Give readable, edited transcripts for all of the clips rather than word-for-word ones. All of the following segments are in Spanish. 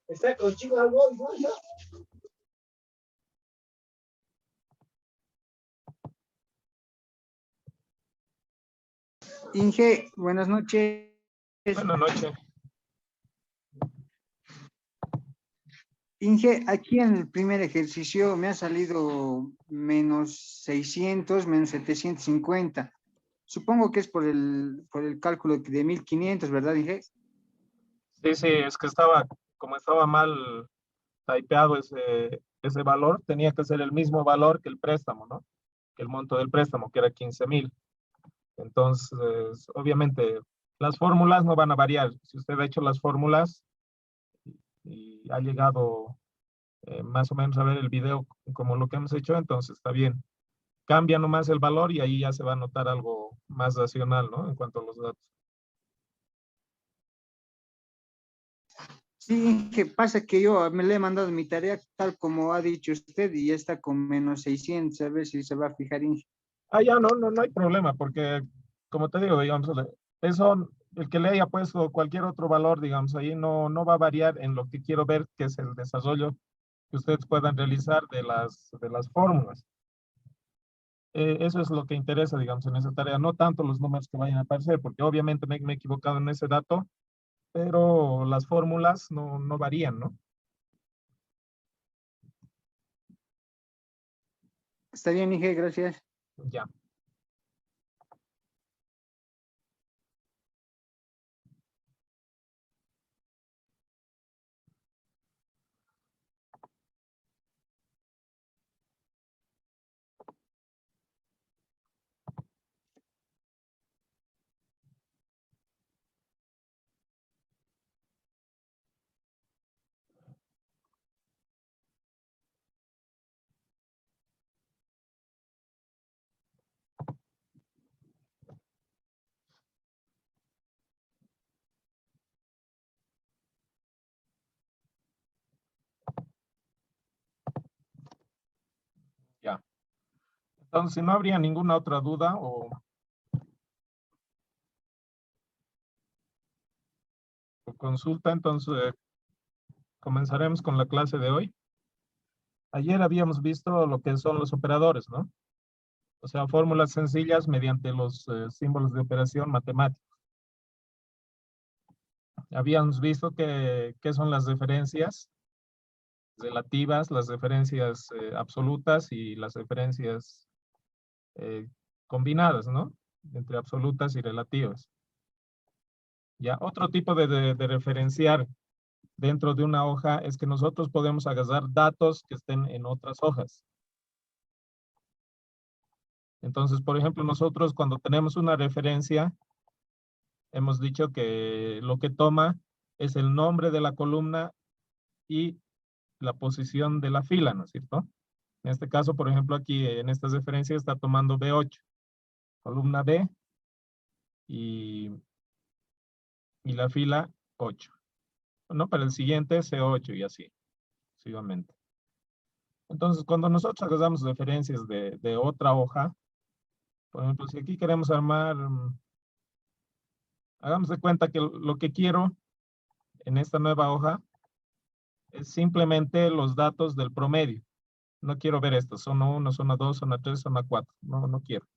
Está contigo algo, ¿no? Inge, buenas noches. Buenas noches. Inge, aquí en el primer ejercicio me ha salido menos 600, menos 750. Supongo que es por el cálculo de 1500, ¿verdad, Inge? Sí, sí, es que como estaba mal typeado ese valor, tenía que ser el mismo valor que el préstamo, ¿no? Que el monto del préstamo, que era 15,000. Entonces, obviamente, las fórmulas no van a variar. Si usted ha hecho las fórmulas y ha llegado más o menos a ver el video como lo que hemos hecho, entonces está bien. Cambia nomás el valor y ahí ya se va a notar algo más racional, ¿no? En cuanto a los datos. Sí, que pasa que yo me le he mandado mi tarea tal como ha dicho usted y ya está con menos 600, a ver si se va a fijar, Inge. Ya no hay problema, porque como te digo, digamos, eso, el que le haya puesto cualquier otro valor, digamos, ahí no va a variar en lo que quiero ver, que es el desarrollo que ustedes puedan realizar de las fórmulas. Eso es lo que interesa, digamos, en esa tarea, no tanto los números que vayan a aparecer, porque obviamente me he equivocado en ese dato, pero las fórmulas no varían, ¿no? Está bien, Inge, gracias. Ya. Ya. Entonces, si no habría ninguna otra duda o consulta, entonces comenzaremos con la clase de hoy. Ayer habíamos visto lo que son los operadores, ¿no? O sea, fórmulas sencillas mediante los símbolos de operación matemáticos. Habíamos visto qué son las referencias relativas, las referencias absolutas y las referencias combinadas, ¿no? Entre absolutas y relativas. Ya, otro tipo de referenciar dentro de una hoja es que nosotros podemos agarrar datos que estén en otras hojas. Entonces, por ejemplo, nosotros cuando tenemos una referencia, hemos dicho que lo que toma es el nombre de la columna y la posición de la fila, ¿no es cierto? En este caso, por ejemplo, aquí en esta referencia está tomando B8, columna B y la fila 8. ¿No? Para el siguiente C8 y así, sucesivamente. Entonces, cuando nosotros agarramos referencias de otra hoja, por ejemplo, si aquí queremos armar, hagamos de cuenta que lo que quiero en esta nueva hoja es simplemente los datos del promedio. No quiero ver estos, zona 1, zona 2, zona 3, zona 4. No quiero.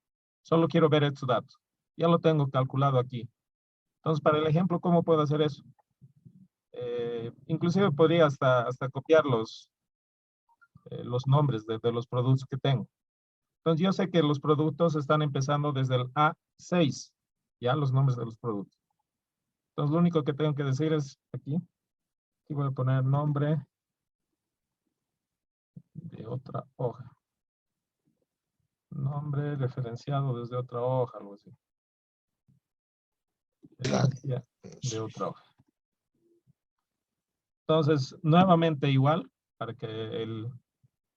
Solo quiero ver estos datos. Ya lo tengo calculado aquí. Entonces, para el ejemplo, ¿cómo puedo hacer eso? Inclusive podría hasta copiar los nombres de los productos que tengo. Entonces, yo sé que los productos están empezando desde el A6, ya los nombres de los productos. Entonces, lo único que tengo que decir es aquí voy a poner nombre de otra hoja. Nombre referenciado desde otra hoja, algo así. Referencia de otra hoja. Entonces, nuevamente igual, para que el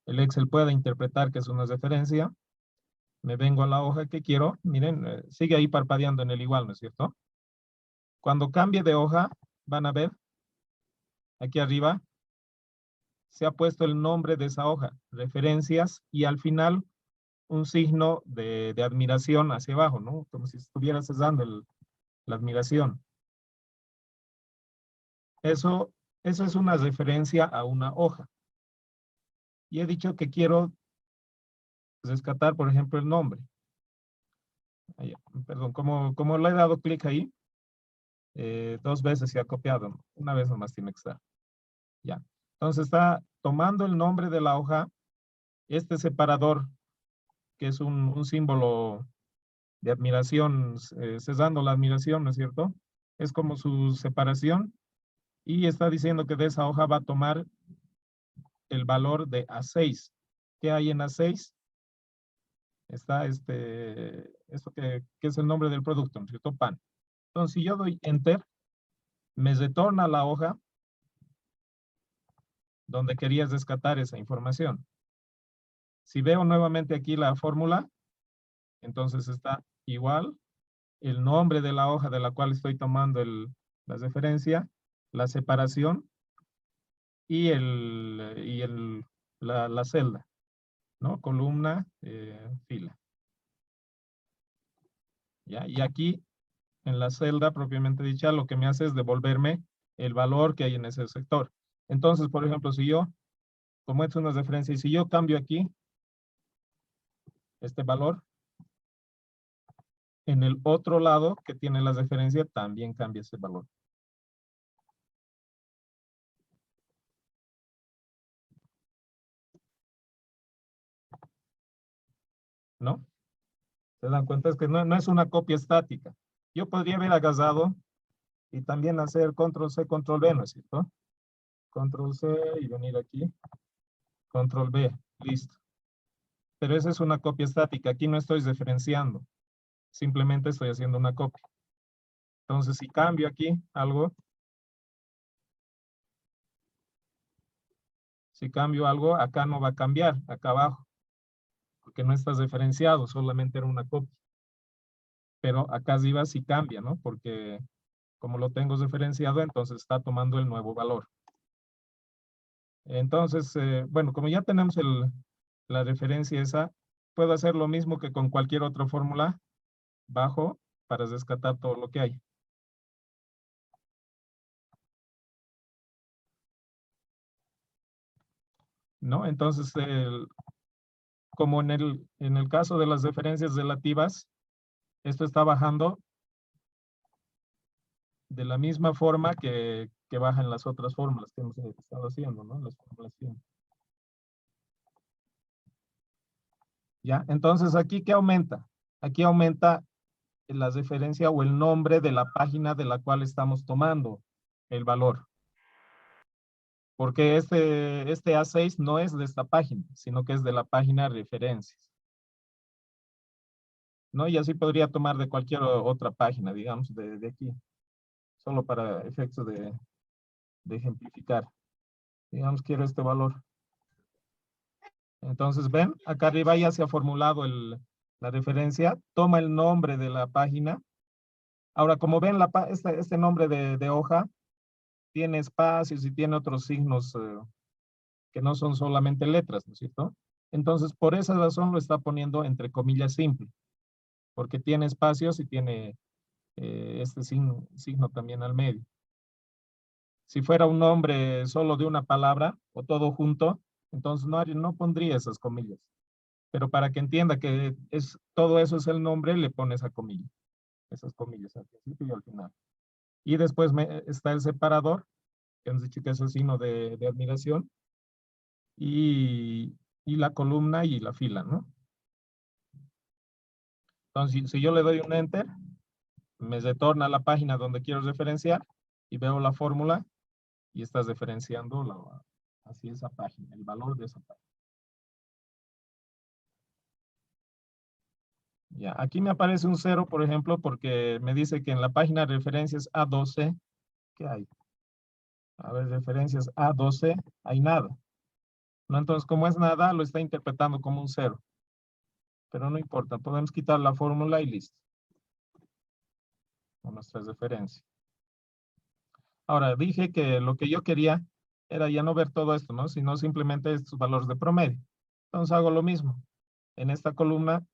Excel pueda interpretar que es una referencia, me vengo a la hoja que quiero. Miren, sigue ahí parpadeando en el igual, ¿no es cierto? Cuando cambie de hoja, van a ver, aquí arriba, se ha puesto el nombre de esa hoja, referencias, y al final un signo de admiración hacia abajo, ¿no? Como si estuviera cesando la admiración. Eso es una referencia a una hoja. Y he dicho que quiero rescatar, por ejemplo, el nombre. Ahí, perdón, como le he dado clic ahí, 2 veces se ha copiado. Una vez nomás tiene que estar. Ya. Entonces está tomando el nombre de la hoja, este separador, que es un símbolo de admiración, cesando la admiración, ¿no es cierto? Es como su separación y está diciendo que de esa hoja va a tomar el valor de A6. ¿Qué hay en A6? Está esto que es el nombre del producto, ¿no es cierto? Pan. Entonces, si yo doy Enter, me retorna la hoja donde querías rescatar esa información. Si veo nuevamente aquí la fórmula, entonces está igual el nombre de la hoja de la cual estoy tomando la referencia, la separación y la celda, ¿no? Columna, fila. ¿Ya? Y aquí, en la celda propiamente dicha, lo que me hace es devolverme el valor que hay en ese sector. Entonces, por ejemplo, si yo, como he hecho una referencia, y si yo cambio aquí este valor, en el otro lado que tiene la referencia también cambia ese valor. ¿No? ¿Se dan cuenta? Es que no es una copia estática. Yo podría haber agarrado y también hacer control C, control V, ¿no es cierto? Control C y venir aquí. Control V, listo. Pero esa es una copia estática. Aquí no estoy referenciando. Simplemente estoy haciendo una copia. Entonces, si cambio aquí algo, acá no va a cambiar, acá abajo, porque no está referenciado, solamente era una copia. Pero acá arriba sí cambia, ¿no? Porque como lo tengo referenciado, entonces está tomando el nuevo valor. Entonces, bueno, como ya tenemos la referencia esa, puedo hacer lo mismo que con cualquier otra fórmula, bajo, para rescatar todo lo que hay. ¿No? Entonces, como en el caso de las referencias relativas, esto está bajando de la misma forma que bajan las otras fórmulas que hemos estado haciendo, ¿no? Las formulaciones. ¿Ya? Entonces, ¿aquí qué aumenta? Aquí aumenta la referencia o el nombre de la página de la cual estamos tomando el valor. Porque este A6 no es de esta página, sino que es de la página referencias. ¿No? Y así podría tomar de cualquier otra página, digamos, de aquí. Solo para efectos de ejemplificar. Digamos, quiero este valor. Entonces, ven, acá arriba ya se ha formulado la referencia. Toma el nombre de la página. Ahora, como ven, este nombre de hoja tiene espacios y tiene otros signos que no son solamente letras, ¿no es cierto? Entonces, por esa razón lo está poniendo entre comillas simple, porque tiene espacios y tiene este signo también al medio. Si fuera un nombre solo de una palabra o todo junto, entonces no pondría esas comillas. Pero para que entienda que todo eso es el nombre, le pone esa comilla. Esas comillas al principio y al final. Y después está el separador, que hemos dicho que es el signo de admiración, y la columna y la fila, ¿no? Entonces, si yo le doy un Enter, me retorna a la página donde quiero referenciar y veo la fórmula y está referenciando así esa página, el valor de esa página. Ya, aquí me aparece un 0, por ejemplo, porque me dice que en la página de referencias A12, ¿qué hay? A ver, referencias A12, hay nada. ¿No? Entonces, como es nada, lo está interpretando como un 0. Pero no importa, podemos quitar la fórmula y listo. Con nuestras referencias. Ahora, dije que lo que yo quería era ya no ver todo esto, ¿no? Sino simplemente estos valores de promedio. Entonces hago lo mismo. En esta columna,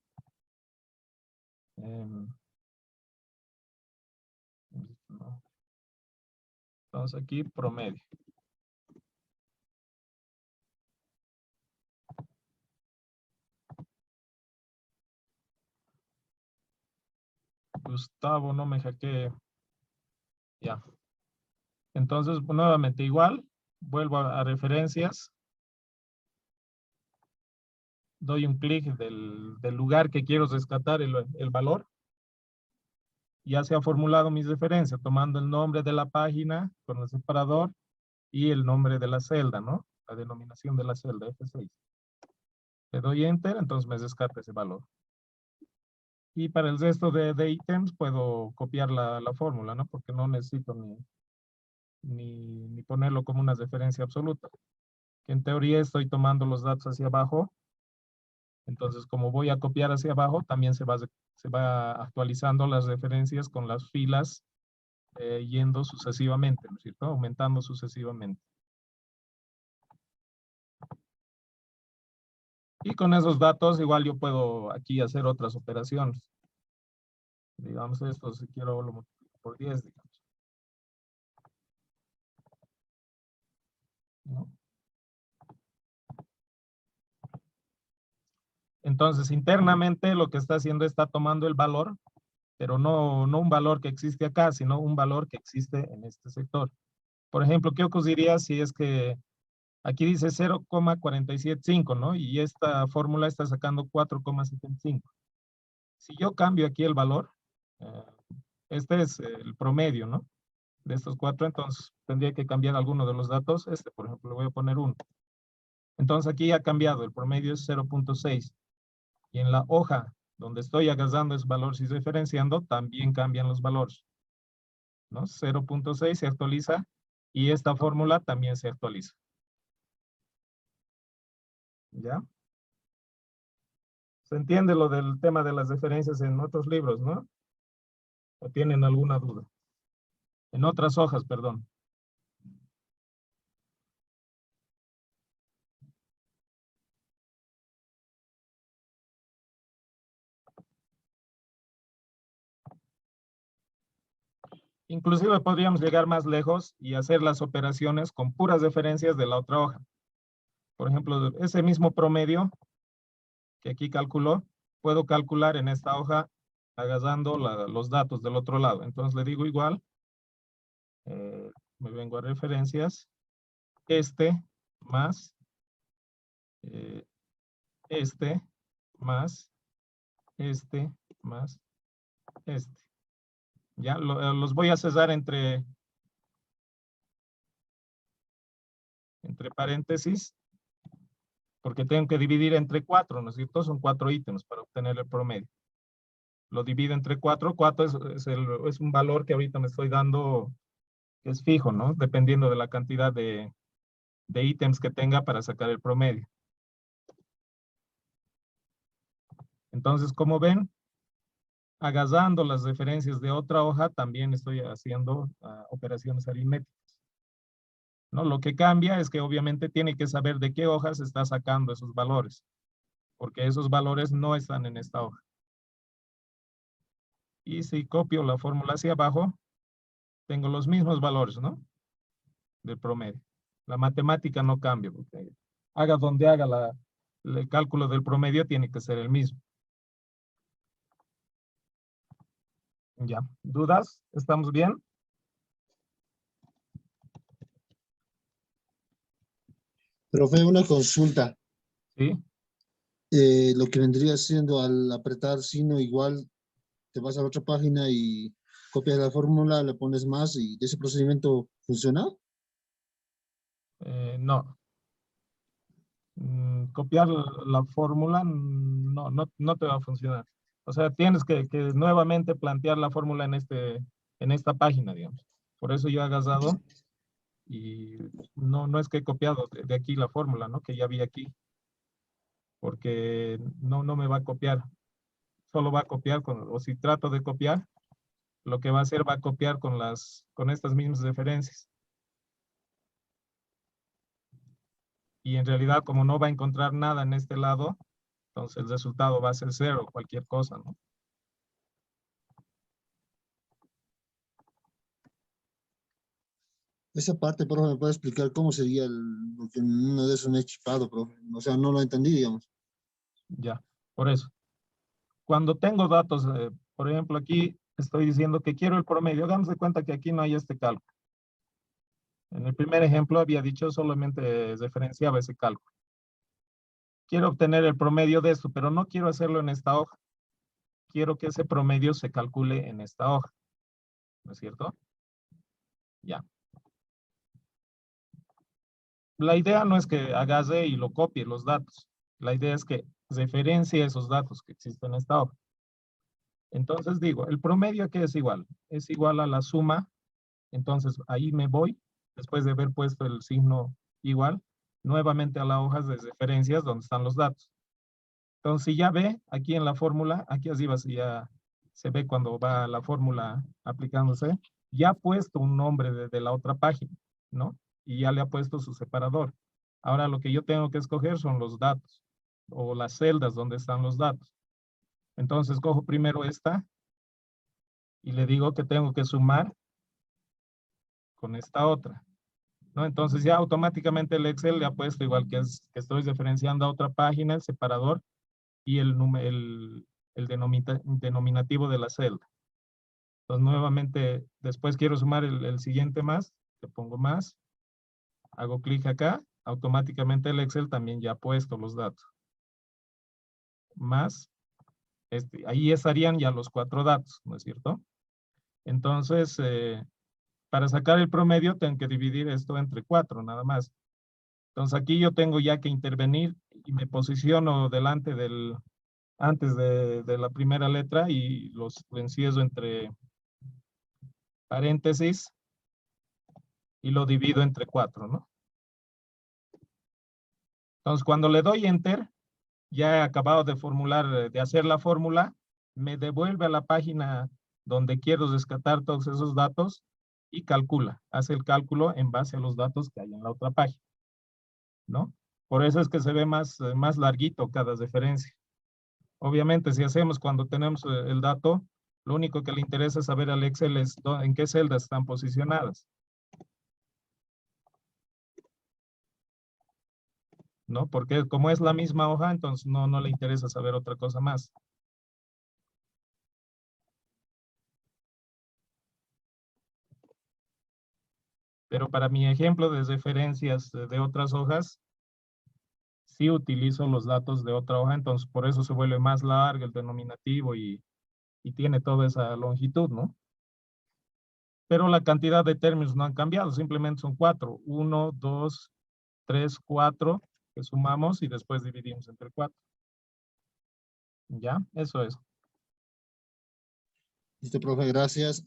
entonces Vamos aquí, promedio. Gustavo, no me hackee. Ya. Entonces, nuevamente igual, vuelvo a referencias. Doy un clic del lugar que quiero rescatar el valor. Ya se ha formulado mi referencia, tomando el nombre de la página con el separador y el nombre de la celda, ¿no? La denominación de la celda, F6. Le doy Enter, entonces me descarta ese valor. Y para el resto de ítems puedo copiar la fórmula, ¿no? Porque no necesito ni ponerlo como una referencia absoluta. Que en teoría estoy tomando los datos hacia abajo. Entonces, como voy a copiar hacia abajo, también se va actualizando las referencias con las filas yendo sucesivamente, ¿no es cierto? Aumentando sucesivamente. Y con esos datos igual yo puedo aquí hacer otras operaciones. Digamos esto, si quiero lo multiplico por 10, digamos. ¿No? Entonces, internamente lo que está haciendo está tomando el valor, pero no un valor que existe acá, sino un valor que existe en este sector. Por ejemplo, ¿qué ocurriría si es que aquí dice 0,475, ¿no? Y esta fórmula está sacando 4,75. Si yo cambio aquí el valor, este es el promedio, ¿no? De estos cuatro, entonces tendría que cambiar alguno de los datos. Este, por ejemplo, le voy a poner 1. Entonces aquí ha cambiado, el promedio es 0,6. Y en la hoja donde estoy agarrando esos valores y referenciando, también cambian los valores, ¿no? 0,6 se actualiza y esta fórmula también se actualiza. ¿Ya? ¿Se entiende lo del tema de las referencias en otros libros, no? ¿O tienen alguna duda? En otras hojas, perdón. Inclusive podríamos llegar más lejos y hacer las operaciones con puras referencias de la otra hoja. Por ejemplo, ese mismo promedio que aquí calculó, puedo calcular en esta hoja agarrando los datos del otro lado. Entonces le digo igual, me vengo a referencias, este más este más este más este. Ya los voy a cesar entre paréntesis, porque tengo que dividir entre 4, ¿no es cierto? Son 4 ítems para obtener el promedio. Lo divido entre 4. 4 es un valor que ahorita me estoy dando, que es fijo, ¿no? Dependiendo de la cantidad de ítems que tenga para sacar el promedio. Entonces, como ven, agarrando las referencias de otra hoja, también estoy haciendo operaciones aritméticas, ¿no? Lo que cambia es que obviamente tiene que saber de qué hoja se está sacando esos valores, porque esos valores no están en esta hoja. Y si copio la fórmula hacia abajo, tengo los mismos valores, ¿no? Del promedio. La matemática no cambia, porque haga donde haga el cálculo del promedio, tiene que ser el mismo. Ya. ¿Dudas? ¿Estamos bien? Profe, una consulta. Sí. Lo que vendría siendo al apretar sino igual, te vas a la otra página y copias la fórmula, le pones más y ese procedimiento funciona. No. Copiar la fórmula no te va a funcionar. O sea, tienes que nuevamente plantear la fórmula en esta página, digamos. Por eso yo he agarrado y no es que he copiado de aquí la fórmula, ¿no? Que ya vi aquí. Porque no me va a copiar. Solo va a copiar, o si trato de copiar, lo que va a hacer va a copiar con estas mismas referencias. Y en realidad, como no va a encontrar nada en este lado, entonces el resultado va a ser 0, cualquier cosa, ¿no? Esa parte, profe, ¿me puede explicar cómo sería lo que uno de esos no es chipado, profe? O sea, no lo entendí, digamos. Ya, por eso. Cuando tengo datos, por ejemplo, aquí estoy diciendo que quiero el promedio. Hagamos de cuenta que aquí no hay este cálculo. En el primer ejemplo había dicho solamente referenciaba ese cálculo. Quiero obtener el promedio de esto, pero no quiero hacerlo en esta hoja. Quiero que ese promedio se calcule en esta hoja. ¿No es cierto? Ya. La idea no es que agarre y lo copie los datos. La idea es que referencie esos datos que existen en esta hoja. Entonces digo, el promedio que es igual a la suma. Entonces ahí me voy, después de haber puesto el signo igual, nuevamente a la hoja de referencias donde están los datos. Entonces, si ya ve aquí en la fórmula, aquí arriba si ya se ve cuando va la fórmula aplicándose, ya ha puesto un nombre de la otra página, ¿no? Y ya le ha puesto su separador. Ahora lo que yo tengo que escoger son los datos o las celdas donde están los datos. Entonces cojo primero esta y le digo que tengo que sumar con esta otra, ¿no? Entonces ya automáticamente el Excel le ha puesto igual que estoy referenciando a otra página, el separador y el denominativo de la celda. Entonces nuevamente después quiero sumar el siguiente más, le pongo más, hago clic acá, automáticamente el Excel también ya ha puesto los datos. Más, ahí estarían ya los 4 datos, ¿no es cierto? Entonces, para sacar el promedio tengo que dividir esto entre 4 nada más. Entonces aquí yo tengo ya que intervenir y me posiciono delante antes de la primera letra y los encierro entre paréntesis y lo divido entre 4, ¿no? Entonces cuando le doy enter, ya he acabado de formular, de hacer la fórmula, me devuelve a la página donde quiero rescatar todos esos datos y calcula, hace el cálculo en base a los datos que hay en la otra página, ¿no? Por eso es que se ve más larguito cada referencia. Obviamente, si hacemos cuando tenemos el dato, lo único que le interesa saber al Excel es en qué celdas están posicionadas, ¿no? Porque como es la misma hoja, entonces no le interesa saber otra cosa más. Pero para mi ejemplo de referencias de otras hojas, sí utilizo los datos de otra hoja, entonces por eso se vuelve más largo el denominativo y tiene toda esa longitud, ¿no? Pero la cantidad de términos no han cambiado, simplemente son 4. 1, 2, 3, 4, que sumamos y después dividimos entre 4. ¿Ya? Eso es. Listo, profe, gracias.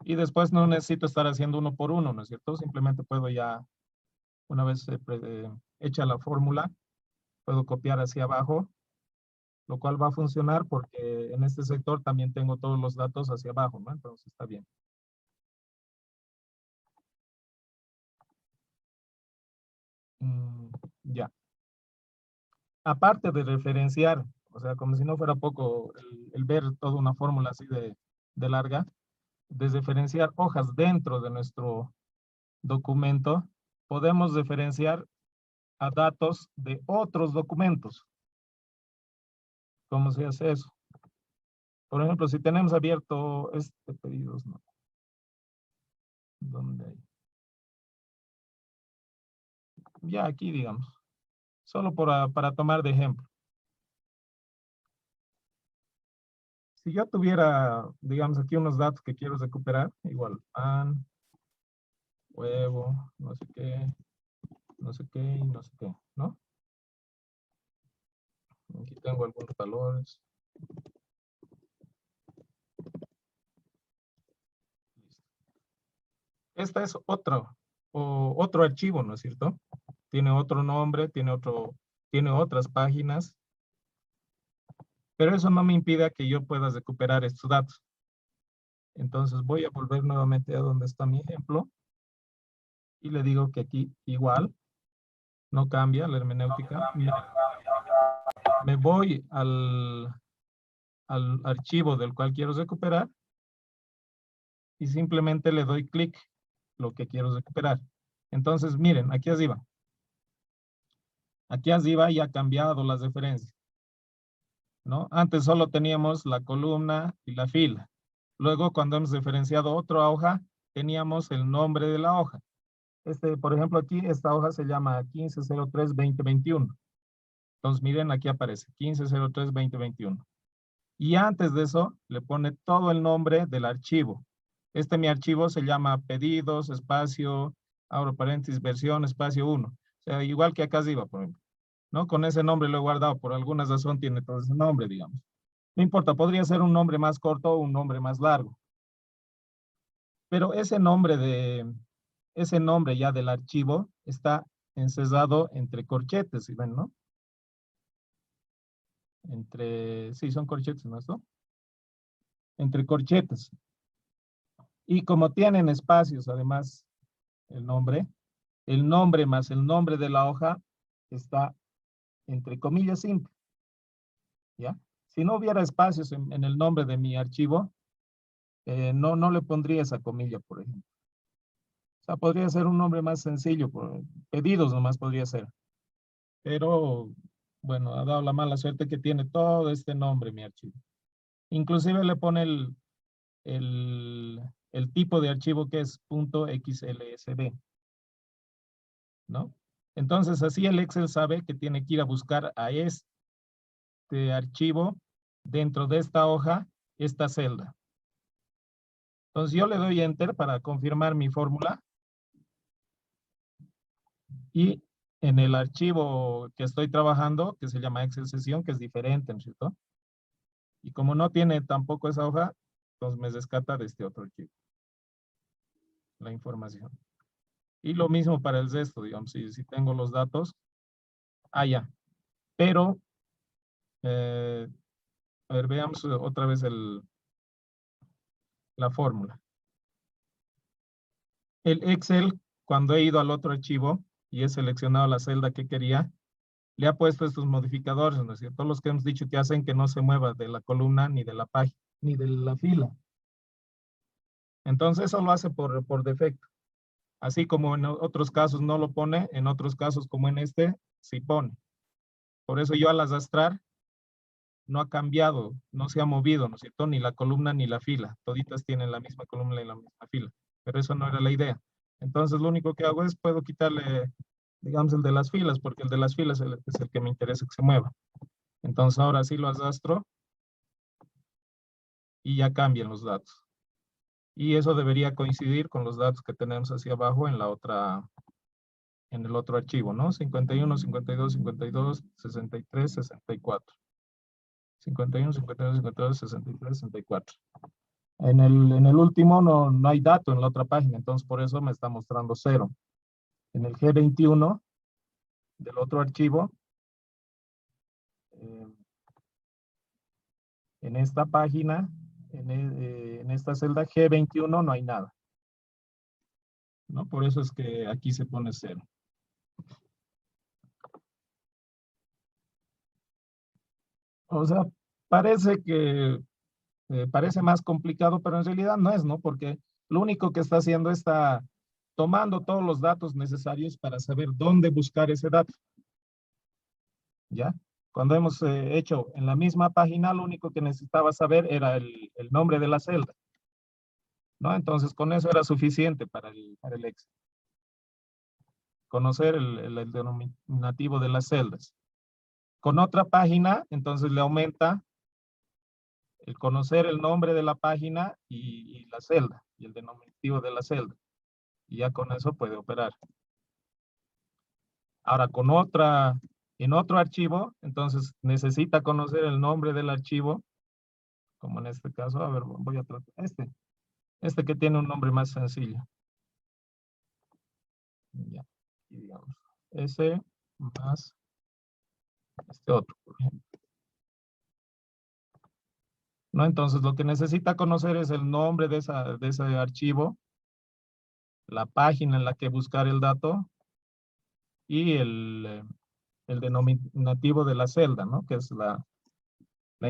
Y después no necesito estar haciendo uno por uno, ¿no es cierto? Simplemente puedo ya, una vez hecha la fórmula, puedo copiar hacia abajo, lo cual va a funcionar porque en este sector también tengo todos los datos hacia abajo, ¿no? Entonces está bien. Ya. Aparte de referenciar, o sea, como si no fuera poco el ver toda una fórmula así de larga, de referenciar hojas dentro de nuestro documento, podemos referenciar a datos de otros documentos. ¿Cómo se hace eso? Por ejemplo, si tenemos abierto este pedidos, ¿no? ¿Dónde hay? Ya aquí, digamos. Solo para tomar de ejemplo. Si yo tuviera, digamos, aquí unos datos que quiero recuperar, igual, pan, huevo, no sé qué, no sé qué y no sé qué, ¿no? Aquí tengo algunos valores. Esta es otro archivo, ¿no es cierto? Tiene otro nombre, tiene otras páginas, pero eso no me impide que yo pueda recuperar estos datos. Entonces voy a volver nuevamente a donde está mi ejemplo y le digo que aquí igual, no cambia la hermenéutica. Me voy al archivo del cual quiero recuperar y simplemente le doy clic lo que quiero recuperar. Entonces, miren, aquí arriba. Aquí arriba ya ha cambiado las referencias, ¿no? Antes solo teníamos la columna y la fila. Luego, cuando hemos referenciado otra hoja, teníamos el nombre de la hoja. Por ejemplo, aquí esta hoja se llama 1503-2021. Entonces, miren, aquí aparece 1503-2021. Y antes de eso, le pone todo el nombre del archivo. Mi archivo se llama pedidos, espacio, abro paréntesis, versión, espacio 1. O sea, igual que acá arriba, por ejemplo, ¿no? Con ese nombre lo he guardado, por alguna razón tiene todo ese nombre, digamos. No importa, podría ser un nombre más corto o un nombre más largo. Pero ese nombre ya del archivo está encerrado entre corchetes, ¿sí ven, no? Sí, son corchetes, ¿no? ¿Esto? Entre corchetes. Y como tienen espacios, además, el nombre más el nombre de la hoja está entre comillas simple, ¿ya? Si no hubiera espacios en el nombre de mi archivo, no le pondría esa comilla, por ejemplo. O sea, podría ser un nombre más sencillo, pedidos nomás podría ser. Pero, bueno, ha dado la mala suerte que tiene todo este nombre mi archivo. Inclusive le pone el tipo de archivo que es .xlsb, ¿no? Entonces, así el Excel sabe que tiene que ir a buscar a este archivo dentro de esta hoja, esta celda. Entonces, yo le doy Enter para confirmar mi fórmula. Y en el archivo que estoy trabajando, que se llama Excel sesión, que es diferente, ¿no es cierto? Y como no tiene tampoco esa hoja, entonces me rescata de este otro archivo la información. Y lo mismo para el resto, digamos, si tengo los datos. Ya. Pero, a ver, veamos otra vez la fórmula. El Excel, cuando he ido al otro archivo y he seleccionado la celda que quería, le ha puesto estos modificadores, ¿no es cierto? Los que hemos dicho que hacen que no se mueva de la columna ni de la página, ni de la fila. Entonces eso lo hace por defecto. Así como en otros casos no lo pone, en otros casos como en este, sí pone. Por eso yo al arrastrar no ha cambiado, no se ha movido, ¿no es cierto? Ni la columna ni la fila. Toditas tienen la misma columna y la misma fila. Pero eso no era la idea. Entonces lo único que hago es puedo quitarle, digamos, el de las filas, porque el de las filas es el que me interesa que se mueva. Entonces ahora sí lo arrastro y ya cambian los datos. Y eso debería coincidir con los datos que tenemos hacia abajo en en el otro archivo, ¿no? 51, 52, 52, 63, 64. 51, 52, 52, 63, 64. En el último no hay dato en la otra página, entonces por eso me está mostrando 0. En el G21 del otro archivo, en esta página, en esta celda G21 no hay nada, ¿no? Por eso es que aquí se pone 0. O sea, parece más complicado, pero en realidad no es, ¿no? Porque lo único que está haciendo está tomando todos los datos necesarios para saber dónde buscar ese dato. ¿Ya? Cuando hemos hecho en la misma página, lo único que necesitaba saber era el nombre de la celda, ¿no? Entonces, con eso era suficiente para el Excel. Conocer el denominativo de las celdas. Con otra página, entonces le aumenta el conocer el nombre de la página y la celda, y el denominativo de la celda. Y ya con eso puede operar. Ahora, en otro archivo, entonces necesita conocer el nombre del archivo, como en este caso, a ver, voy a tratar este que tiene un nombre más sencillo. Ya, y digamos, ese más este otro, por ejemplo. ¿No? Entonces, lo que necesita conocer es el nombre de ese archivo, la página en la que buscar el dato y el denominativo de la celda, ¿no? Que es la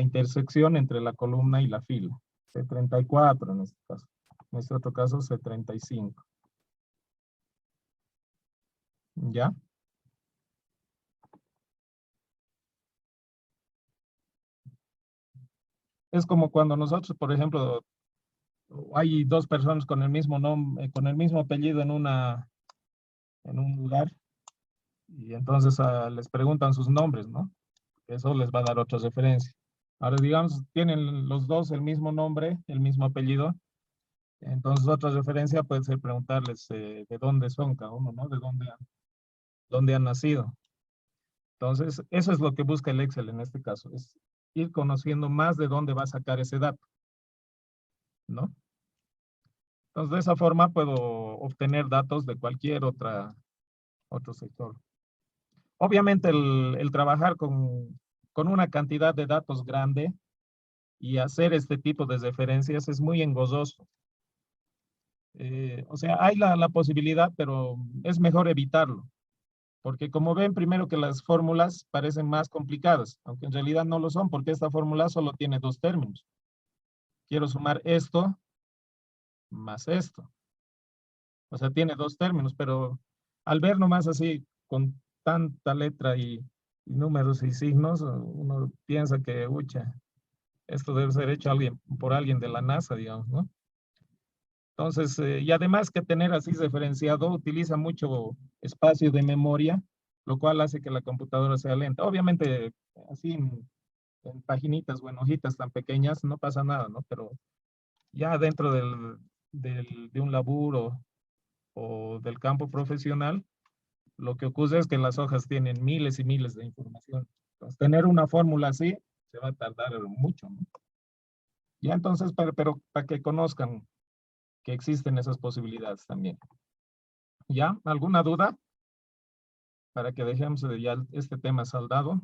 intersección entre la columna y la fila. C34 en este caso. este otro caso C35. ¿Ya? Es como cuando nosotros, por ejemplo, hay dos personas con el mismo nombre, con el mismo apellido en un lugar, y entonces les preguntan sus nombres, ¿no? Eso les va a dar otra referencia. Ahora, digamos, tienen los dos el mismo nombre, el mismo apellido, entonces otra referencia puede ser preguntarles de dónde son cada uno, ¿no? De dónde han nacido. Entonces, eso es lo que busca el Excel en este caso, es ir conociendo más de dónde va a sacar ese dato, ¿no? Entonces, de esa forma puedo obtener datos de cualquier otro sector. Obviamente, el trabajar con una cantidad de datos grande y hacer este tipo de referencias es muy engorroso. O sea, hay la posibilidad, pero es mejor evitarlo. Porque como ven, primero que las fórmulas parecen más complicadas, aunque en realidad no lo son, porque esta fórmula solo tiene dos términos. Quiero sumar esto más esto. O sea, tiene dos términos, pero al ver nomás así, con tanta letra y números y signos, uno piensa que, ucha, esto debe ser hecho por alguien de la NASA, digamos, ¿no? Entonces, y además que tener así referenciado utiliza mucho espacio de memoria, lo cual hace que la computadora sea lenta. Obviamente, así en paginitas o en hojitas tan pequeñas no pasa nada, ¿no? Pero ya dentro de un laburo o del campo profesional, lo que ocurre es que las hojas tienen miles y miles de información. Entonces, tener una fórmula así se va a tardar mucho, ¿no? Ya entonces, pero para que conozcan que existen esas posibilidades también. ¿Ya? ¿Alguna duda? Para que dejemos ya este tema saldado.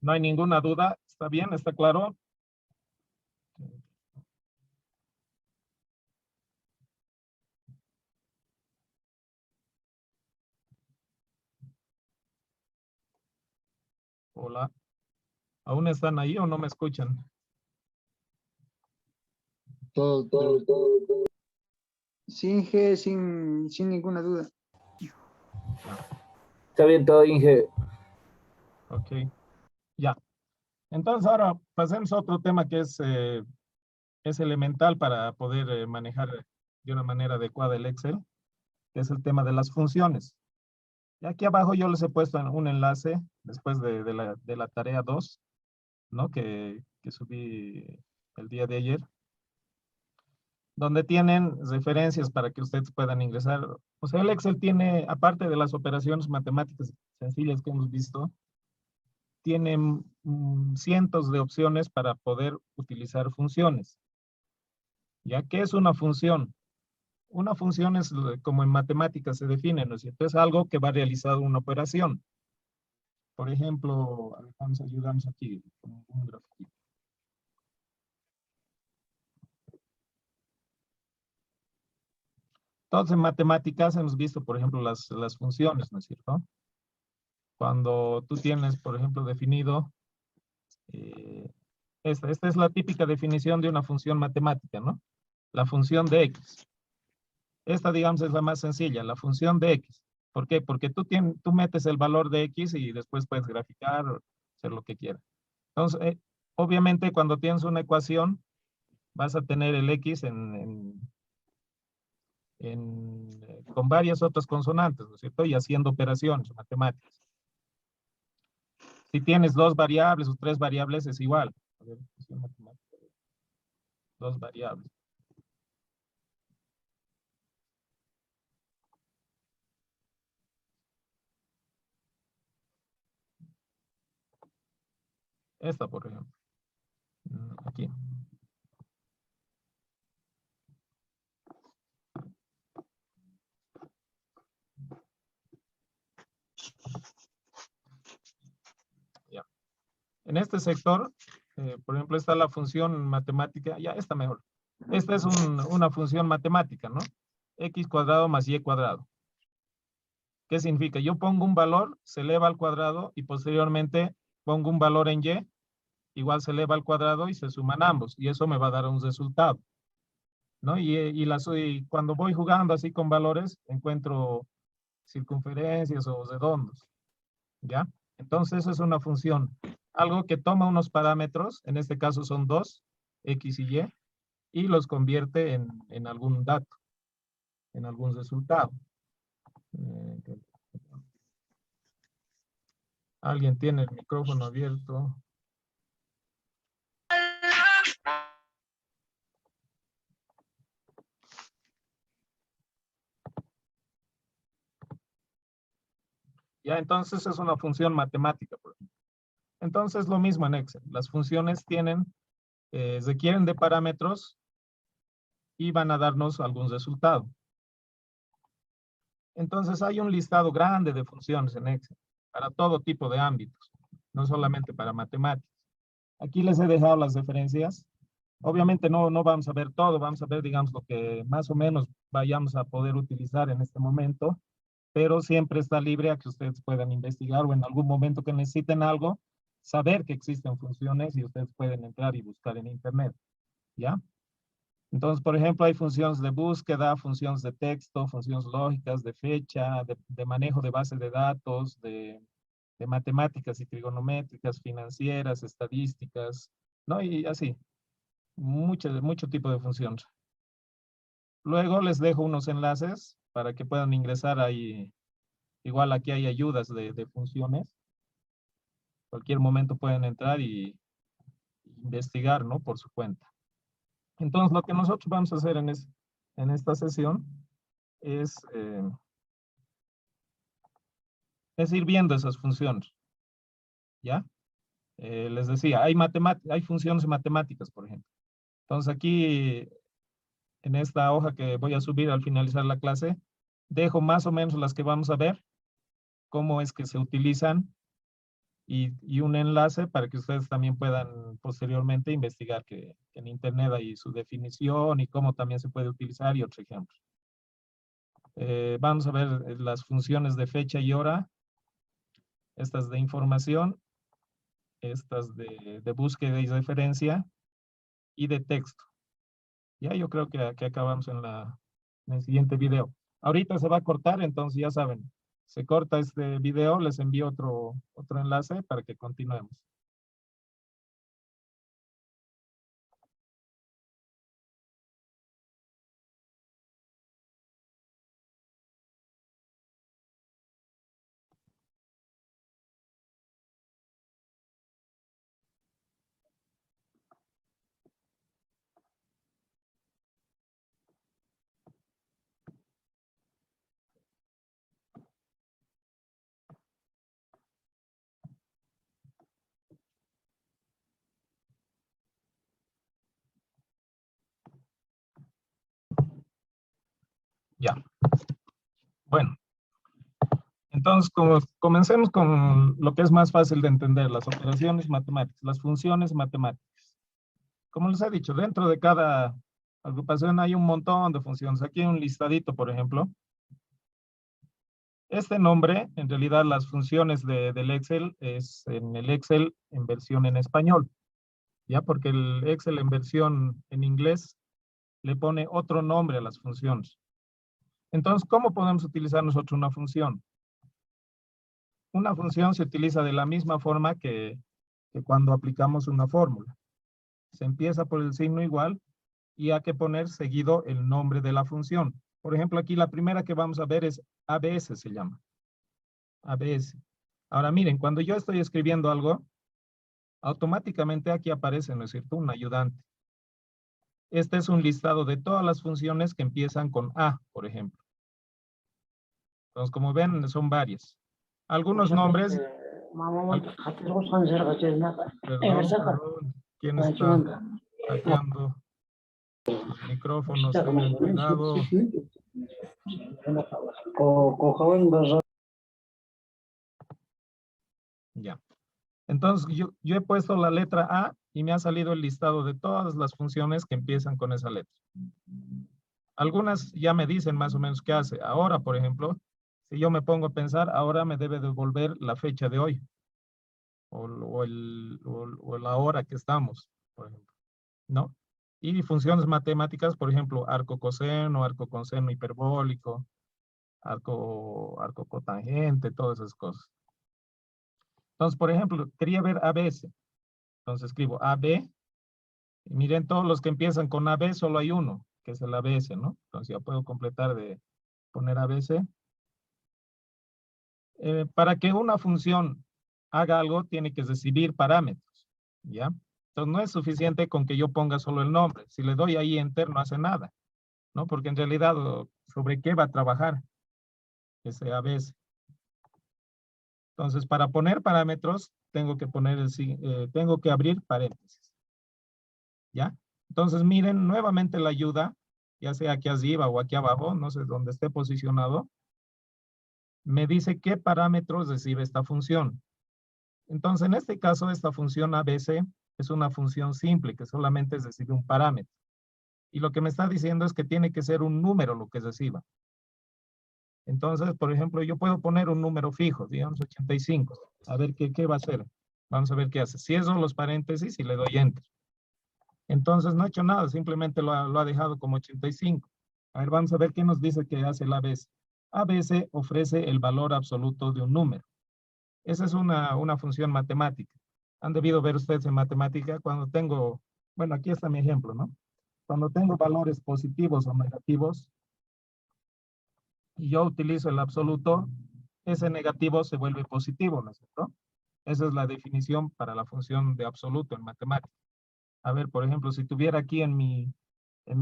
No hay ninguna duda. ¿Está bien? ¿Está claro? Hola. ¿Aún están ahí o no me escuchan? Todo. Sin G, sin ninguna duda. Está bien todo, Inge. Ok. Ya. Entonces ahora pasemos a otro tema que es elemental para poder manejar de una manera adecuada el Excel, que es el tema de las funciones. Y aquí abajo yo les he puesto un enlace después de la tarea 2, ¿no? Que subí el día de ayer, donde tienen referencias para que ustedes puedan ingresar. O sea, el Excel tiene, aparte de las operaciones matemáticas sencillas que hemos visto, tiene cientos de opciones para poder utilizar funciones. ¿Ya qué es una función? Una función es como en matemáticas se define, ¿no es cierto? Es algo que va a realizar una operación. Por ejemplo, a ver, ayudamos aquí con un grafiquito. Entonces, en matemáticas hemos visto, por ejemplo, las funciones, ¿no es cierto? Cuando tú tienes, por ejemplo, definido, eh, esta es la típica definición de una función matemática, ¿no? La función de X. Esta, digamos, es la más sencilla, la función de X. ¿Por qué? Porque tú metes el valor de X y después puedes graficar, hacer lo que quieras. Entonces, obviamente, cuando tienes una ecuación, vas a tener el X con varias otras consonantes, ¿no es cierto? Y haciendo operaciones matemáticas. Si tienes dos variables o tres variables, es igual. A ver, dos variables. Esta, por ejemplo. Aquí. En este sector, por ejemplo, está la función matemática, ya está mejor. Esta es una función matemática, ¿no? X cuadrado más Y cuadrado. ¿Qué significa? Yo pongo un valor, se eleva al cuadrado y posteriormente pongo un valor en Y, igual se eleva al cuadrado y se suman ambos. Y eso me va a dar un resultado, ¿no? Y cuando voy jugando así con valores, encuentro circunferencias o redondos, ¿ya? Entonces eso es una función. Algo que toma unos parámetros, en este caso son dos, X y Y los convierte en algún dato, en algún resultado. Alguien tiene el micrófono abierto. Ya, entonces es una función matemática, por ejemplo. Entonces lo mismo en Excel. Las funciones requieren de parámetros y van a darnos algún resultado. Entonces hay un listado grande de funciones en Excel para todo tipo de ámbitos, no solamente para matemáticas. Aquí les he dejado las referencias. Obviamente no vamos a ver todo, vamos a ver, digamos, lo que más o menos vayamos a poder utilizar en este momento, pero siempre está libre a que ustedes puedan investigar o en algún momento que necesiten algo, saber que existen funciones y ustedes pueden entrar y buscar en internet, ¿ya? Entonces, por ejemplo, hay funciones de búsqueda, funciones de texto, funciones lógicas, de fecha, de manejo de bases de datos, de matemáticas y trigonométricas, financieras, estadísticas, ¿no? Y así, mucho tipo de funciones. Luego les dejo unos enlaces para que puedan ingresar ahí. Igual aquí hay ayudas de funciones. Cualquier momento pueden entrar y investigar, ¿no? Por su cuenta. Entonces, lo que nosotros vamos a hacer en esta sesión es ir viendo esas funciones, ¿ya? Les decía, hay funciones matemáticas, por ejemplo. Entonces, aquí, en esta hoja que voy a subir al finalizar la clase, dejo más o menos las que vamos a ver, cómo es que se utilizan y un enlace para que ustedes también puedan posteriormente investigar que en internet hay su definición y cómo también se puede utilizar y otros ejemplos. Vamos a ver las funciones de fecha y hora, estas de información, estas de búsqueda y referencia y de texto. Ya yo creo que acabamos en el siguiente video. Ahorita se va a cortar, entonces ya saben, se corta este video, les envío otro enlace para que continuemos. Ya. Bueno. Entonces, comencemos con lo que es más fácil de entender, las operaciones matemáticas, las funciones matemáticas. Como les he dicho, dentro de cada agrupación hay un montón de funciones. Aquí hay un listadito, por ejemplo. Este nombre, en realidad, las funciones del Excel es en el Excel en versión en español. ¿Ya? Porque el Excel en versión en inglés le pone otro nombre a las funciones. Entonces, ¿cómo podemos utilizar nosotros una función? Una función se utiliza de la misma forma que cuando aplicamos una fórmula. Se empieza por el signo igual y hay que poner seguido el nombre de la función. Por ejemplo, aquí la primera que vamos a ver es ABS, se llama. ABS. Ahora miren, cuando yo estoy escribiendo algo, automáticamente aquí aparece, ¿no es cierto?, un ayudante. Este es un listado de todas las funciones que empiezan con A, por ejemplo. Entonces, como ven, son varias. Algunos nombres... Perdón, ¿quién está hackeando los micrófonos? Tengan cuidado. Ya. Entonces, yo he puesto la letra A y me ha salido el listado de todas las funciones que empiezan con esa letra. Algunas ya me dicen más o menos qué hace. Ahora, por ejemplo, si yo me pongo a pensar, ahora me debe devolver la fecha de hoy o la hora que estamos, por ejemplo, ¿no? Y funciones matemáticas, por ejemplo, arco coseno, arco con seno hiperbólico, arco cotangente, todas esas cosas. Entonces, por ejemplo, quería ver ABC. Entonces escribo AB. Y miren, todos los que empiezan con AB, solo hay uno, que es el ABC, ¿no? Entonces ya puedo completar de poner ABC. Para que una función haga algo, tiene que recibir parámetros, ¿ya? Entonces no es suficiente con que yo ponga solo el nombre. Si le doy ahí Enter, no hace nada, ¿no? Porque en realidad, ¿sobre qué va a trabajar ese ABC? Entonces, para poner parámetros, tengo que abrir paréntesis, ¿ya? Entonces, miren nuevamente la ayuda, ya sea aquí arriba o aquí abajo, no sé dónde esté posicionado, me dice qué parámetros recibe esta función. Entonces, en este caso, esta función ABC es una función simple que solamente recibe un parámetro. Y lo que me está diciendo es que tiene que ser un número lo que reciba. Entonces, por ejemplo, yo puedo poner un número fijo, digamos 85. A ver qué va a hacer. Vamos a ver qué hace. Cierro los paréntesis y le doy Enter. Entonces, no ha hecho nada, simplemente lo ha dejado como 85. A ver, vamos a ver qué nos dice que hace el ABC. ABC ofrece el valor absoluto de un número. Esa es una función matemática. Han debido ver ustedes en matemática cuando tengo, bueno, aquí está mi ejemplo, ¿no? Cuando tengo valores positivos o negativos, y yo utilizo el absoluto, ese negativo se vuelve positivo, ¿no es cierto? Esa es la definición para la función de absoluto en matemática. A ver, por ejemplo, si tuviera aquí en mi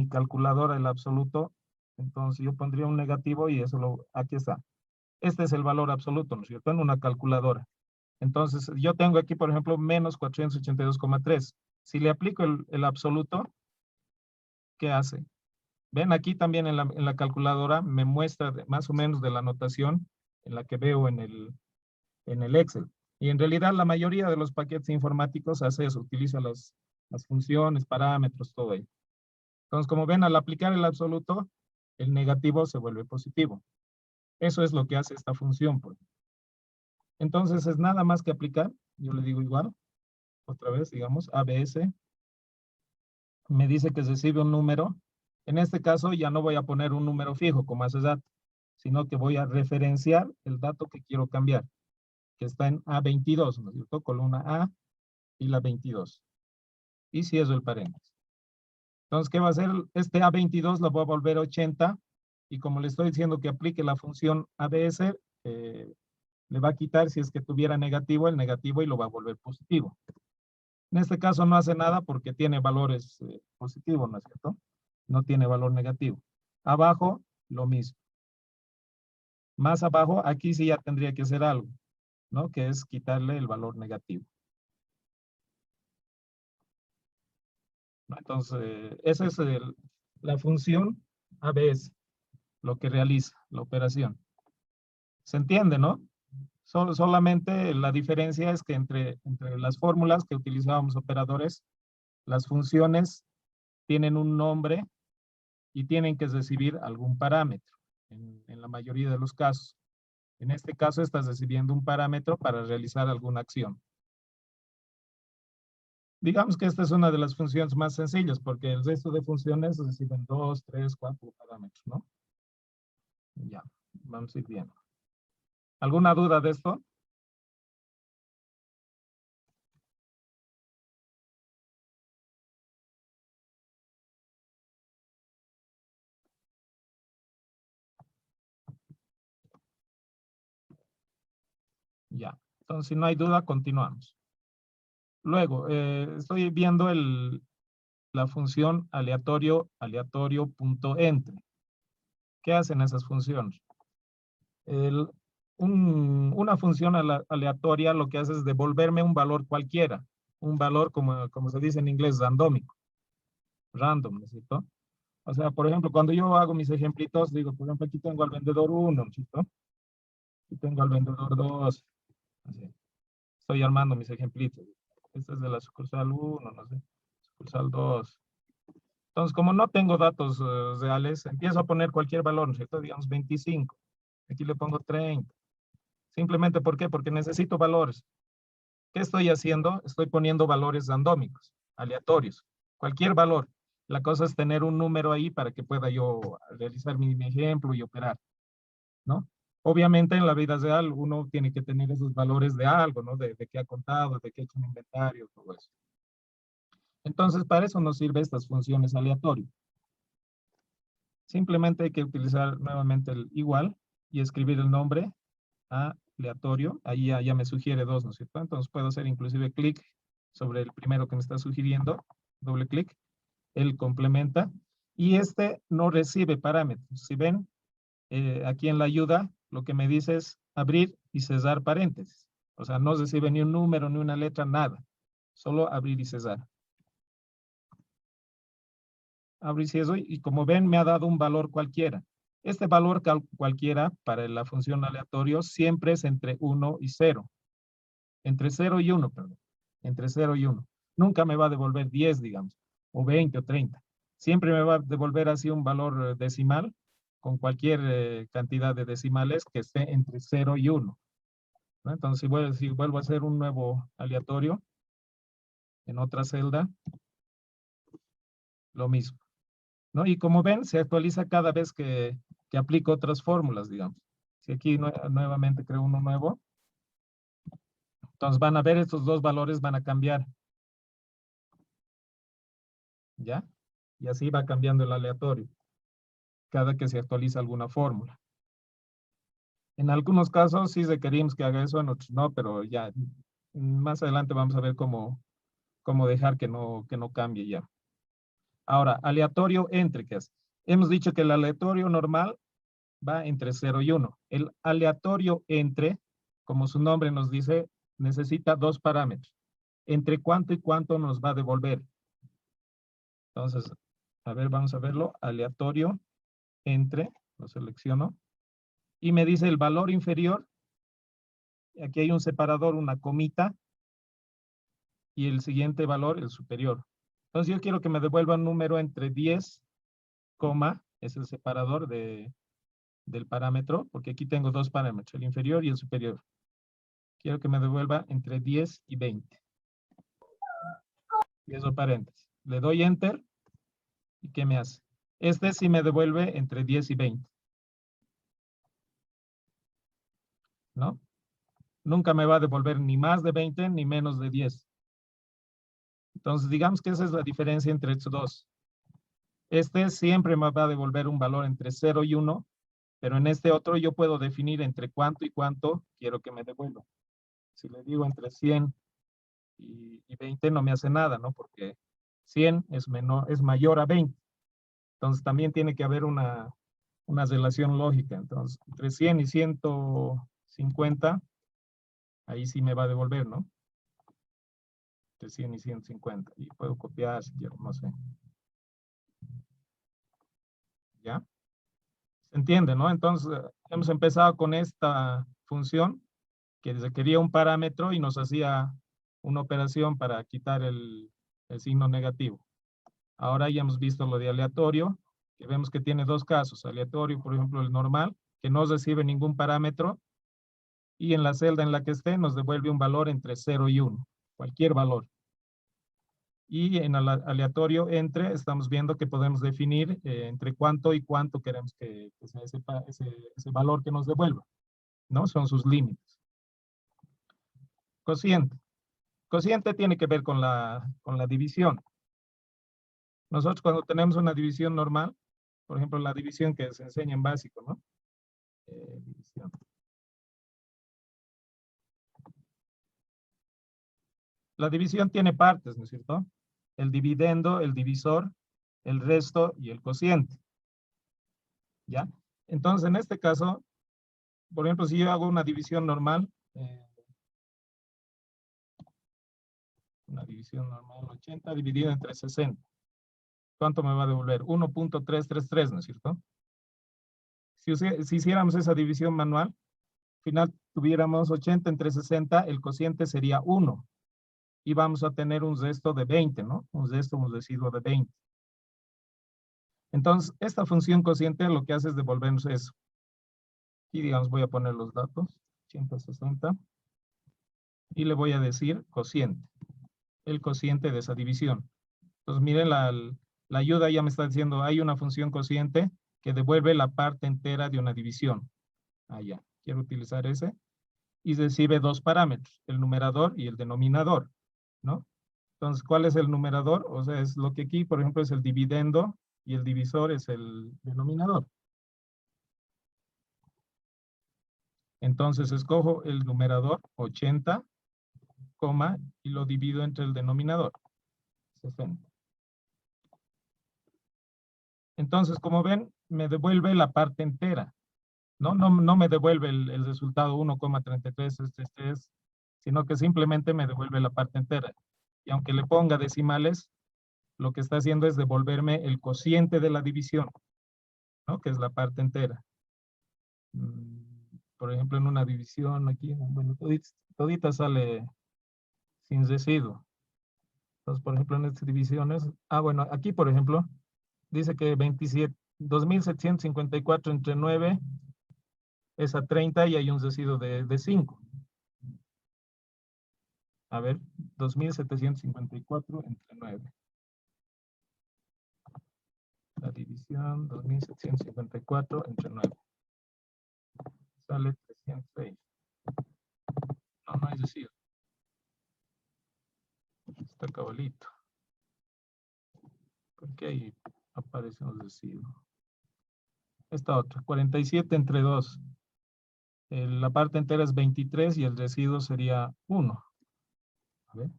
calculadora el absoluto, entonces yo pondría un negativo y aquí está. Este es el valor absoluto, ¿no es cierto? En una calculadora. Entonces, yo tengo aquí, por ejemplo, menos 482,3. Si le aplico el absoluto, ¿qué hace? Ven, aquí también en la calculadora me muestra más o menos de la notación en la que veo en el Excel. Y en realidad la mayoría de los paquetes informáticos hace eso, utiliza las funciones, parámetros, todo ello. Entonces, como ven, al aplicar el absoluto, el negativo se vuelve positivo. Eso es lo que hace esta función. Entonces, es nada más que aplicar. Yo le digo igual. Otra vez, digamos, ABS. Me dice que recibe un número. En este caso, ya no voy a poner un número fijo como hace dato, sino que voy a referenciar el dato que quiero cambiar, que está en A22, ¿no es cierto? Columna A y la 22. Y cierro el paréntesis. Entonces, ¿qué va a hacer? Este A22 lo voy a volver a 80 y como le estoy diciendo que aplique la función ABS, le va a quitar si es que tuviera negativo el negativo y lo va a volver positivo. En este caso no hace nada porque tiene valores positivos, ¿no es cierto? No tiene valor negativo. Abajo, lo mismo. Más abajo, aquí sí ya tendría que hacer algo, ¿no? Que es quitarle el valor negativo. Entonces, esa es la función ABS, lo que realiza la operación. ¿Se entiende, no? Solamente la diferencia es que entre las fórmulas que utilizábamos operadores, las funciones tienen un nombre y tienen que recibir algún parámetro, en la mayoría de los casos. En este caso estás recibiendo un parámetro para realizar alguna acción. Digamos que esta es una de las funciones más sencillas, porque el resto de funciones reciben 2, 3, 4 parámetros, ¿no? Ya, vamos a ir viendo. ¿Alguna duda de esto? Ya, entonces si no hay duda, continuamos. Luego, estoy viendo la función aleatorio.entre. ¿Qué hacen esas funciones? Una función aleatoria lo que hace es devolverme un valor cualquiera, un valor como se dice en inglés, randómico, random, ¿no es cierto? O sea, por ejemplo, cuando yo hago mis ejemplitos, digo, por ejemplo, aquí tengo al vendedor 1, ¿no es cierto? Aquí tengo al vendedor 2, así. Estoy armando mis ejemplitos. Este es de la sucursal 1, no sé, sucursal 2. Entonces, como no tengo datos reales, empiezo a poner cualquier valor, ¿no es cierto? Digamos 25. Aquí le pongo 30. Simplemente, ¿por qué? Porque necesito valores. ¿Qué estoy haciendo? Estoy poniendo valores randómicos, aleatorios. Cualquier valor. La cosa es tener un número ahí para que pueda yo realizar mi ejemplo y operar, ¿no? Obviamente en la vida real uno tiene que tener esos valores de algo, ¿no? De qué ha contado, de qué ha hecho un inventario, todo eso. Entonces, para eso nos sirven estas funciones aleatorias. Simplemente hay que utilizar nuevamente el igual y escribir el nombre aleatorio. Ahí ya me sugiere 2, ¿no es cierto? Entonces puedo hacer inclusive clic sobre el primero que me está sugiriendo, doble clic, él complementa, y este no recibe parámetros. Si ven, aquí en la ayuda, lo que me dice es abrir y cerrar paréntesis. O sea, no recibe ni un número, ni una letra, nada. Solo abrir y cerrar. Abrir y cierro, y como ven, me ha dado un valor cualquiera. Este valor cualquiera para la función aleatorio siempre es entre 1 y 0. Entre 0 y 1, perdón. Entre 0 y 1. Nunca me va a devolver 10, digamos, o 20 o 30. Siempre me va a devolver así un valor decimal con cualquier cantidad de decimales que esté entre 0 y 1. ¿No? Entonces, si vuelvo a hacer un nuevo aleatorio en otra celda, lo mismo, ¿no? Y como ven, se actualiza cada vez que aplico otras fórmulas, digamos. Si aquí nuevamente creo uno nuevo, entonces van a ver estos dos valores van a cambiar. ¿Ya? Y así va cambiando el aleatorio cada que se actualiza alguna fórmula. En algunos casos sí requerimos que haga eso, en otros no, pero ya más adelante vamos a ver cómo dejar que no cambie ya. Ahora, aleatorio entre, ¿qué es? Hemos dicho que el aleatorio normal va entre 0 y 1. El aleatorio entre, como su nombre nos dice, necesita dos parámetros. Entre cuánto y cuánto nos va a devolver. Entonces, a ver, vamos a verlo. Aleatorio entre, lo selecciono. Y me dice el valor inferior. Aquí hay un separador, una comita. Y el siguiente valor, el superior. Entonces yo quiero que me devuelva un número entre 10, es el separador del parámetro, porque aquí tengo dos parámetros, el inferior y el superior. Quiero que me devuelva entre 10 y 20. Y eso paréntesis. Le doy enter. ¿Y qué me hace? Este sí me devuelve entre 10 y 20. ¿No? Nunca me va a devolver ni más de 20 ni menos de 10. Entonces, digamos que esa es la diferencia entre estos dos. Este siempre me va a devolver un valor entre 0 y 1, pero en este otro yo puedo definir entre cuánto y cuánto quiero que me devuelva. Si le digo entre 100 y 20 no me hace nada, ¿no? Porque 100 es mayor a 20. Entonces también tiene que haber una relación lógica. Entonces, entre 100 y 150, ahí sí me va a devolver, ¿no? Entre 100 y 150. Y puedo copiar si quiero, no sé. ¿Ya? ¿Se entiende, no? Entonces, hemos empezado con esta función que requería un parámetro y nos hacía una operación para quitar el signo negativo. Ahora ya hemos visto lo de aleatorio, que vemos que tiene dos casos. Aleatorio, por ejemplo, el normal, que no recibe ningún parámetro, y en la celda en la que esté nos devuelve un valor entre 0 y 1, cualquier valor. Y en el aleatorio entre, estamos viendo que podemos definir entre cuánto y cuánto queremos que sea ese valor que nos devuelva, ¿no? Son sus límites. Cociente. Cociente tiene que ver con la división. Nosotros cuando tenemos una división normal, por ejemplo, la división que se enseña en básico, ¿no? División. La división tiene partes, ¿no es cierto? El dividendo, el divisor, el resto y el cociente. ¿Ya? Entonces, en este caso, por ejemplo, si yo hago una división normal, una división normal 80 dividido entre 60. ¿Cuánto me va a devolver? 1.333, ¿no es cierto? Si hiciéramos esa división manual, al final tuviéramos 80 entre 60, el cociente sería 1. Y vamos a tener un resto de 20, ¿no? Un residuo de 20. Entonces, esta función cociente lo que hace es devolvernos eso. Y digamos, voy a poner los datos, 160. Y le voy a decir cociente. El cociente de esa división. Entonces, miren, la ayuda ya me está diciendo, hay una función cociente que devuelve la parte entera de una división. Ya, quiero utilizar ese. Y recibe dos parámetros, el numerador y el denominador, ¿no? Entonces, ¿cuál es el numerador? O sea, es lo que aquí, por ejemplo, es el dividendo y el divisor es el denominador. Entonces, escojo el numerador, 80, y lo divido entre el denominador, 60. Entonces, como ven, me devuelve la parte entera. No me devuelve el resultado 1,33, sino que simplemente me devuelve la parte entera. Y aunque le ponga decimales, lo que está haciendo es devolverme el cociente de la división, ¿no? Que es la parte entera. Por ejemplo, en una división aquí, bueno, todita sale sin residuo. Entonces, por ejemplo, en estas divisiones, bueno, aquí, por ejemplo, dice que 2.754 entre 9 es a 30 y hay un residuo de 5. A ver, 2.754 entre 9. La división, 2.754 entre 9. Sale 306. No hay residuo. Está cabalito. ¿Por qué ahí aparece un residuo? Esta otra, 47 entre 2. La parte entera es 23 y el residuo sería 1. A ver.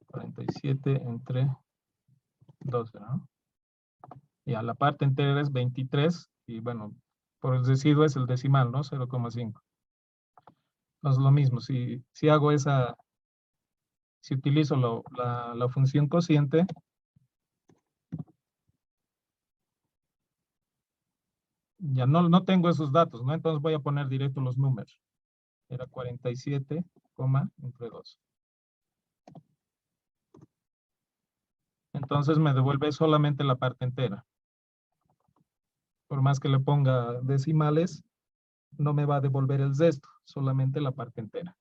47 entre 2, ¿no? Ya, la parte entera es 23 y bueno, por el residuo es el decimal, ¿no? 0,5. Entonces lo mismo, si hago esa, si utilizo la función cociente, ya no tengo esos datos, ¿no? Entonces voy a poner directo los números. Era 47, entre 2. Entonces me devuelve solamente la parte entera. Por más que le ponga decimales, no me va a devolver el resto, solamente la parte entera.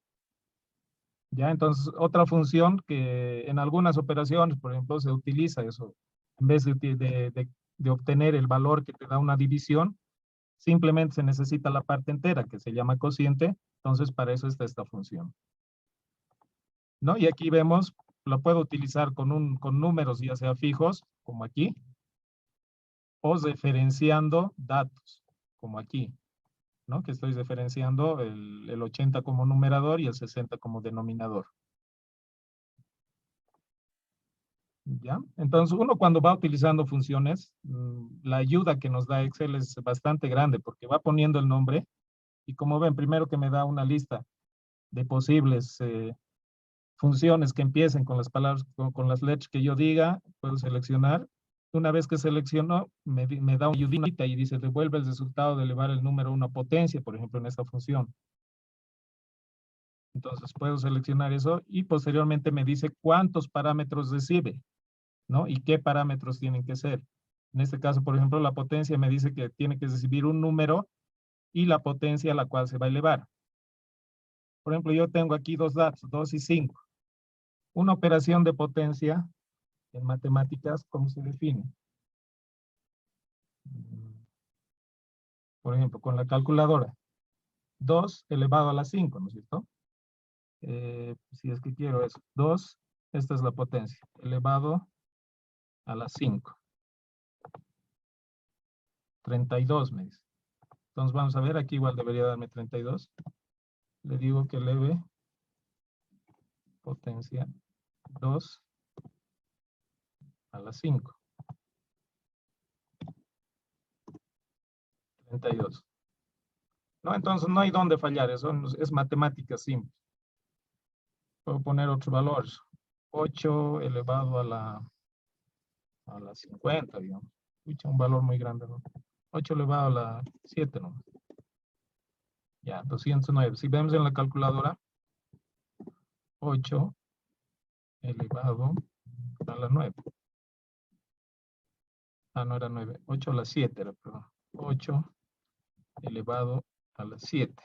Ya, entonces otra función que en algunas operaciones, por ejemplo, se utiliza eso. En vez de obtener el valor que te da una división, simplemente se necesita la parte entera, que se llama cociente. Entonces, para eso está esta función, ¿no? Y aquí vemos, lo puedo utilizar con números, ya sea fijos, como aquí, o referenciando datos, como aquí, ¿no? Que estoy referenciando el 80 como numerador y el 60 como denominador. ¿Ya? Entonces, uno cuando va utilizando funciones, la ayuda que nos da Excel es bastante grande porque va poniendo el nombre y como ven, primero que me da una lista de posibles funciones que empiecen con las palabras, con las letras que yo diga, puedo seleccionar. Una vez que selecciono, me da una ayudita y dice, devuelve el resultado de elevar el número a una potencia, por ejemplo, en esta función. Entonces, puedo seleccionar eso y posteriormente me dice cuántos parámetros recibe, ¿no? Y qué parámetros tienen que ser. En este caso, por ejemplo, la potencia me dice que tiene que recibir un número y la potencia a la cual se va a elevar. Por ejemplo, yo tengo aquí dos datos, 2 y 5. Una operación de potencia en matemáticas, ¿cómo se define? Por ejemplo, con la calculadora. 2 elevado a la 5, ¿no es cierto? Si es que quiero eso. 2, esta es la potencia, elevado a la 5. 32 me dice. Entonces vamos a ver, aquí igual debería darme 32. Le digo que eleve potencia 2 a la 5. 32. No, entonces no hay dónde fallar, eso es matemática simple. Puedo poner otros valores. 8 elevado a la 50, digamos. Un valor muy grande, ¿no? 8 elevado a la 7, ¿no? Ya, 209. Si vemos en la calculadora, 8 elevado a la 9. Ah, no era 9. 8 a la 7 era, perdón. 8 elevado a la 7.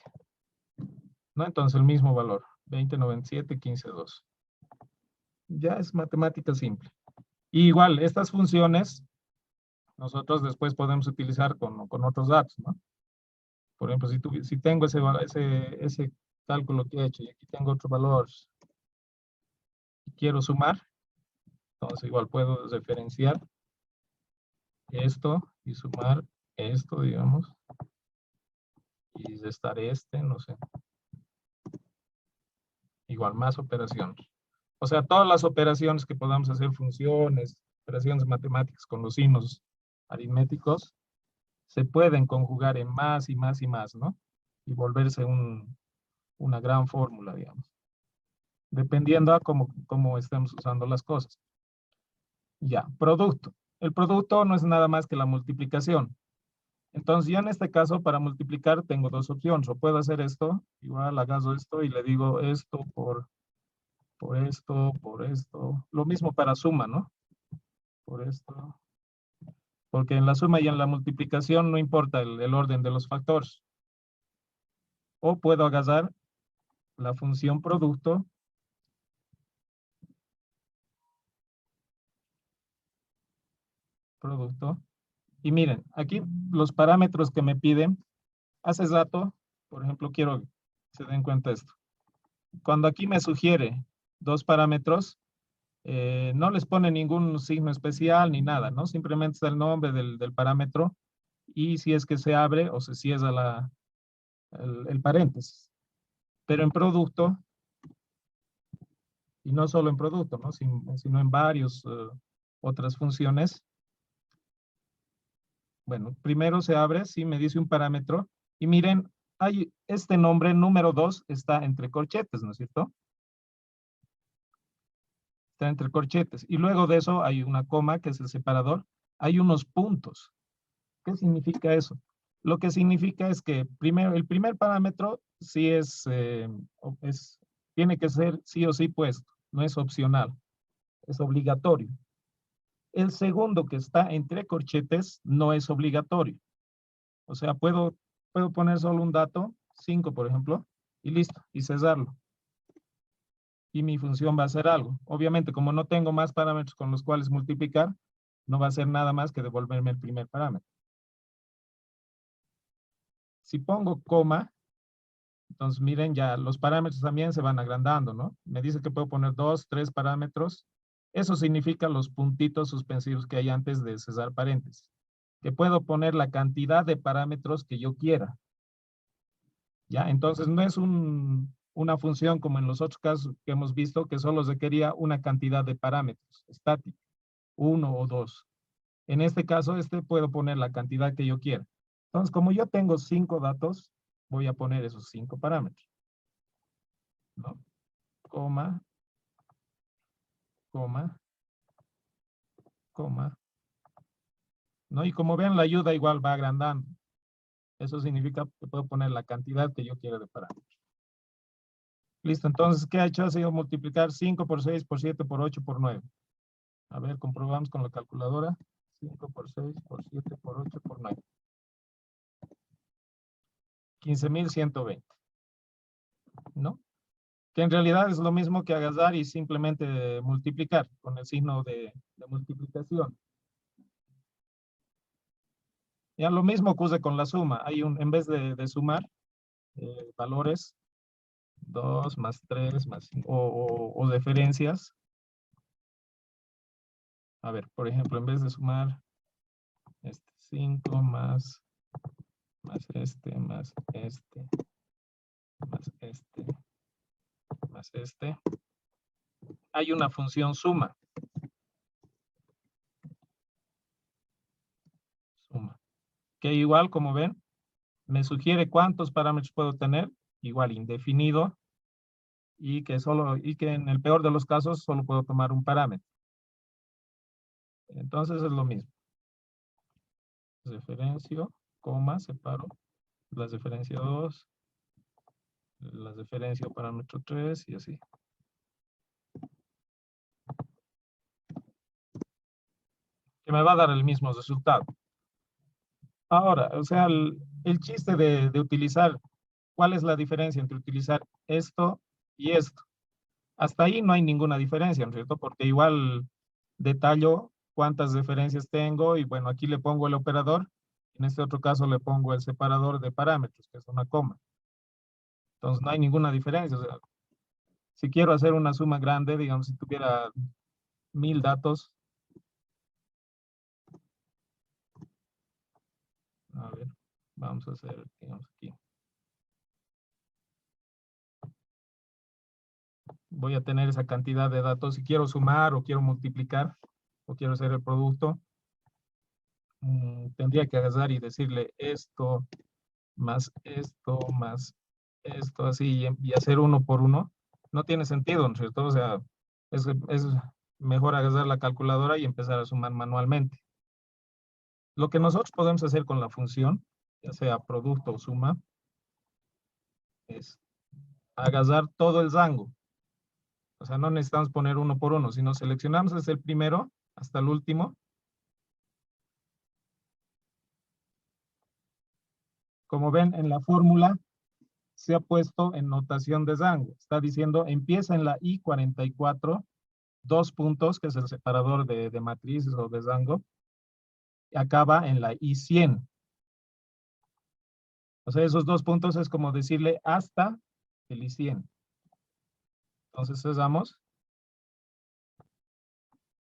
¿No? Entonces el mismo valor. 2097, 15,2. Ya es matemática simple. Y igual, estas funciones nosotros después podemos utilizar con otros datos, ¿no? Por ejemplo, si tengo ese cálculo que he hecho y aquí tengo otro valor y quiero sumar, entonces igual puedo referenciar esto y sumar esto, digamos, y restar no sé. Igual, más operaciones. O sea, todas las operaciones que podamos hacer, funciones, operaciones matemáticas con los signos aritméticos, se pueden conjugar en más y más y más, ¿no? Y volverse una gran fórmula, digamos. Dependiendo a cómo estemos usando las cosas. Ya, producto. El producto no es nada más que la multiplicación. Entonces, yo en este caso, para multiplicar, tengo dos opciones. O puedo hacer esto, igual agarro esto y le digo esto por esto, por esto. Lo mismo para suma, ¿no? Por esto. Porque en la suma y en la multiplicación no importa el orden de los factores. O puedo agarrar la función producto. Y miren, aquí los parámetros que me piden, hace rato, por ejemplo, quiero que se den cuenta de esto. Cuando aquí me sugiere dos parámetros, no les pone ningún signo especial ni nada, ¿no? Simplemente está el nombre del parámetro y si es que se abre o se cierra el paréntesis. Pero en producto, y no solo en producto, ¿no? Sino en varios otras funciones. Bueno, primero se abre, sí, me dice un parámetro. Y miren, hay este nombre número 2 está entre corchetes, ¿no es cierto? Está entre corchetes. Y luego de eso hay una coma, que es el separador. Hay unos puntos. ¿Qué significa eso? Lo que significa es que primero, el primer parámetro sí tiene que ser sí o sí puesto. No es opcional. Es obligatorio. El segundo, que está entre corchetes, no es obligatorio. O sea, puedo poner solo un dato, 5 por ejemplo, y listo, y cesarlo. Y mi función va a hacer algo. Obviamente, como no tengo más parámetros con los cuales multiplicar, no va a hacer nada más que devolverme el primer parámetro. Si pongo coma, entonces miren ya, los parámetros también se van agrandando, ¿no? Me dice que puedo poner 2, 3 parámetros. Eso significa los puntitos suspensivos que hay antes de cesar paréntesis. Que puedo poner la cantidad de parámetros que yo quiera. ¿Ya? Entonces no es una función como en los otros casos que hemos visto que solo requería una cantidad de parámetros estática, 1 o 2. En este caso, puedo poner la cantidad que yo quiera. Entonces, como yo tengo 5 datos, voy a poner esos 5 parámetros. ¿No? Coma, coma, coma. ¿No? Y como ven, la ayuda igual va agrandando. Eso significa que puedo poner la cantidad que yo quiera de parámetros. Listo, entonces, ¿qué ha hecho? Ha sido multiplicar 5 por 6, por 7, por 8, por 9. A ver, comprobamos con la calculadora. 5 por 6, por 7, por 8, por 9. 15,120. ¿No? Que en realidad es lo mismo que agarrar y simplemente multiplicar con el signo de multiplicación. Ya lo mismo ocurre con la suma. En vez de sumar valores, 2 más 3 más 5, o diferencias. A ver, por ejemplo, en vez de sumar 5 más este, más este, más este, más este, hay una función suma. Suma. Que igual, como ven, me sugiere cuántos parámetros puedo tener, igual indefinido, y que en el peor de los casos solo puedo tomar un parámetro. Entonces es lo mismo. Referencio, coma, separo, la referencia 2, la referencia o parámetro 3 y así. Que me va a dar el mismo resultado. Ahora, o sea, el chiste de utilizar, ¿cuál es la diferencia entre utilizar esto y esto? Hasta ahí no hay ninguna diferencia, ¿no es cierto? Porque igual detallo cuántas referencias tengo y bueno, aquí le pongo el operador. En este otro caso le pongo el separador de parámetros, que es una coma. Entonces no hay ninguna diferencia. O sea, si quiero hacer una suma grande, digamos, si tuviera 1000 datos. A ver, vamos a hacer, digamos, aquí. Voy a tener esa cantidad de datos. Si quiero sumar o quiero multiplicar o quiero hacer el producto, tendría que agarrar y decirle esto más esto, así, y hacer uno por uno. No tiene sentido, ¿no es cierto? O sea, es mejor agarrar la calculadora y empezar a sumar manualmente. Lo que nosotros podemos hacer con la función, ya sea producto o suma, es agarrar todo el rango. O sea, no necesitamos poner uno por uno, sino seleccionamos desde el primero hasta el último. Como ven en la fórmula, se ha puesto en notación de rango. Está diciendo, empieza en la I44, 2 puntos, que es el separador de matrices o de rango, y acaba en la I100. O sea, esos 2 puntos es como decirle hasta el I100. Entonces cerramos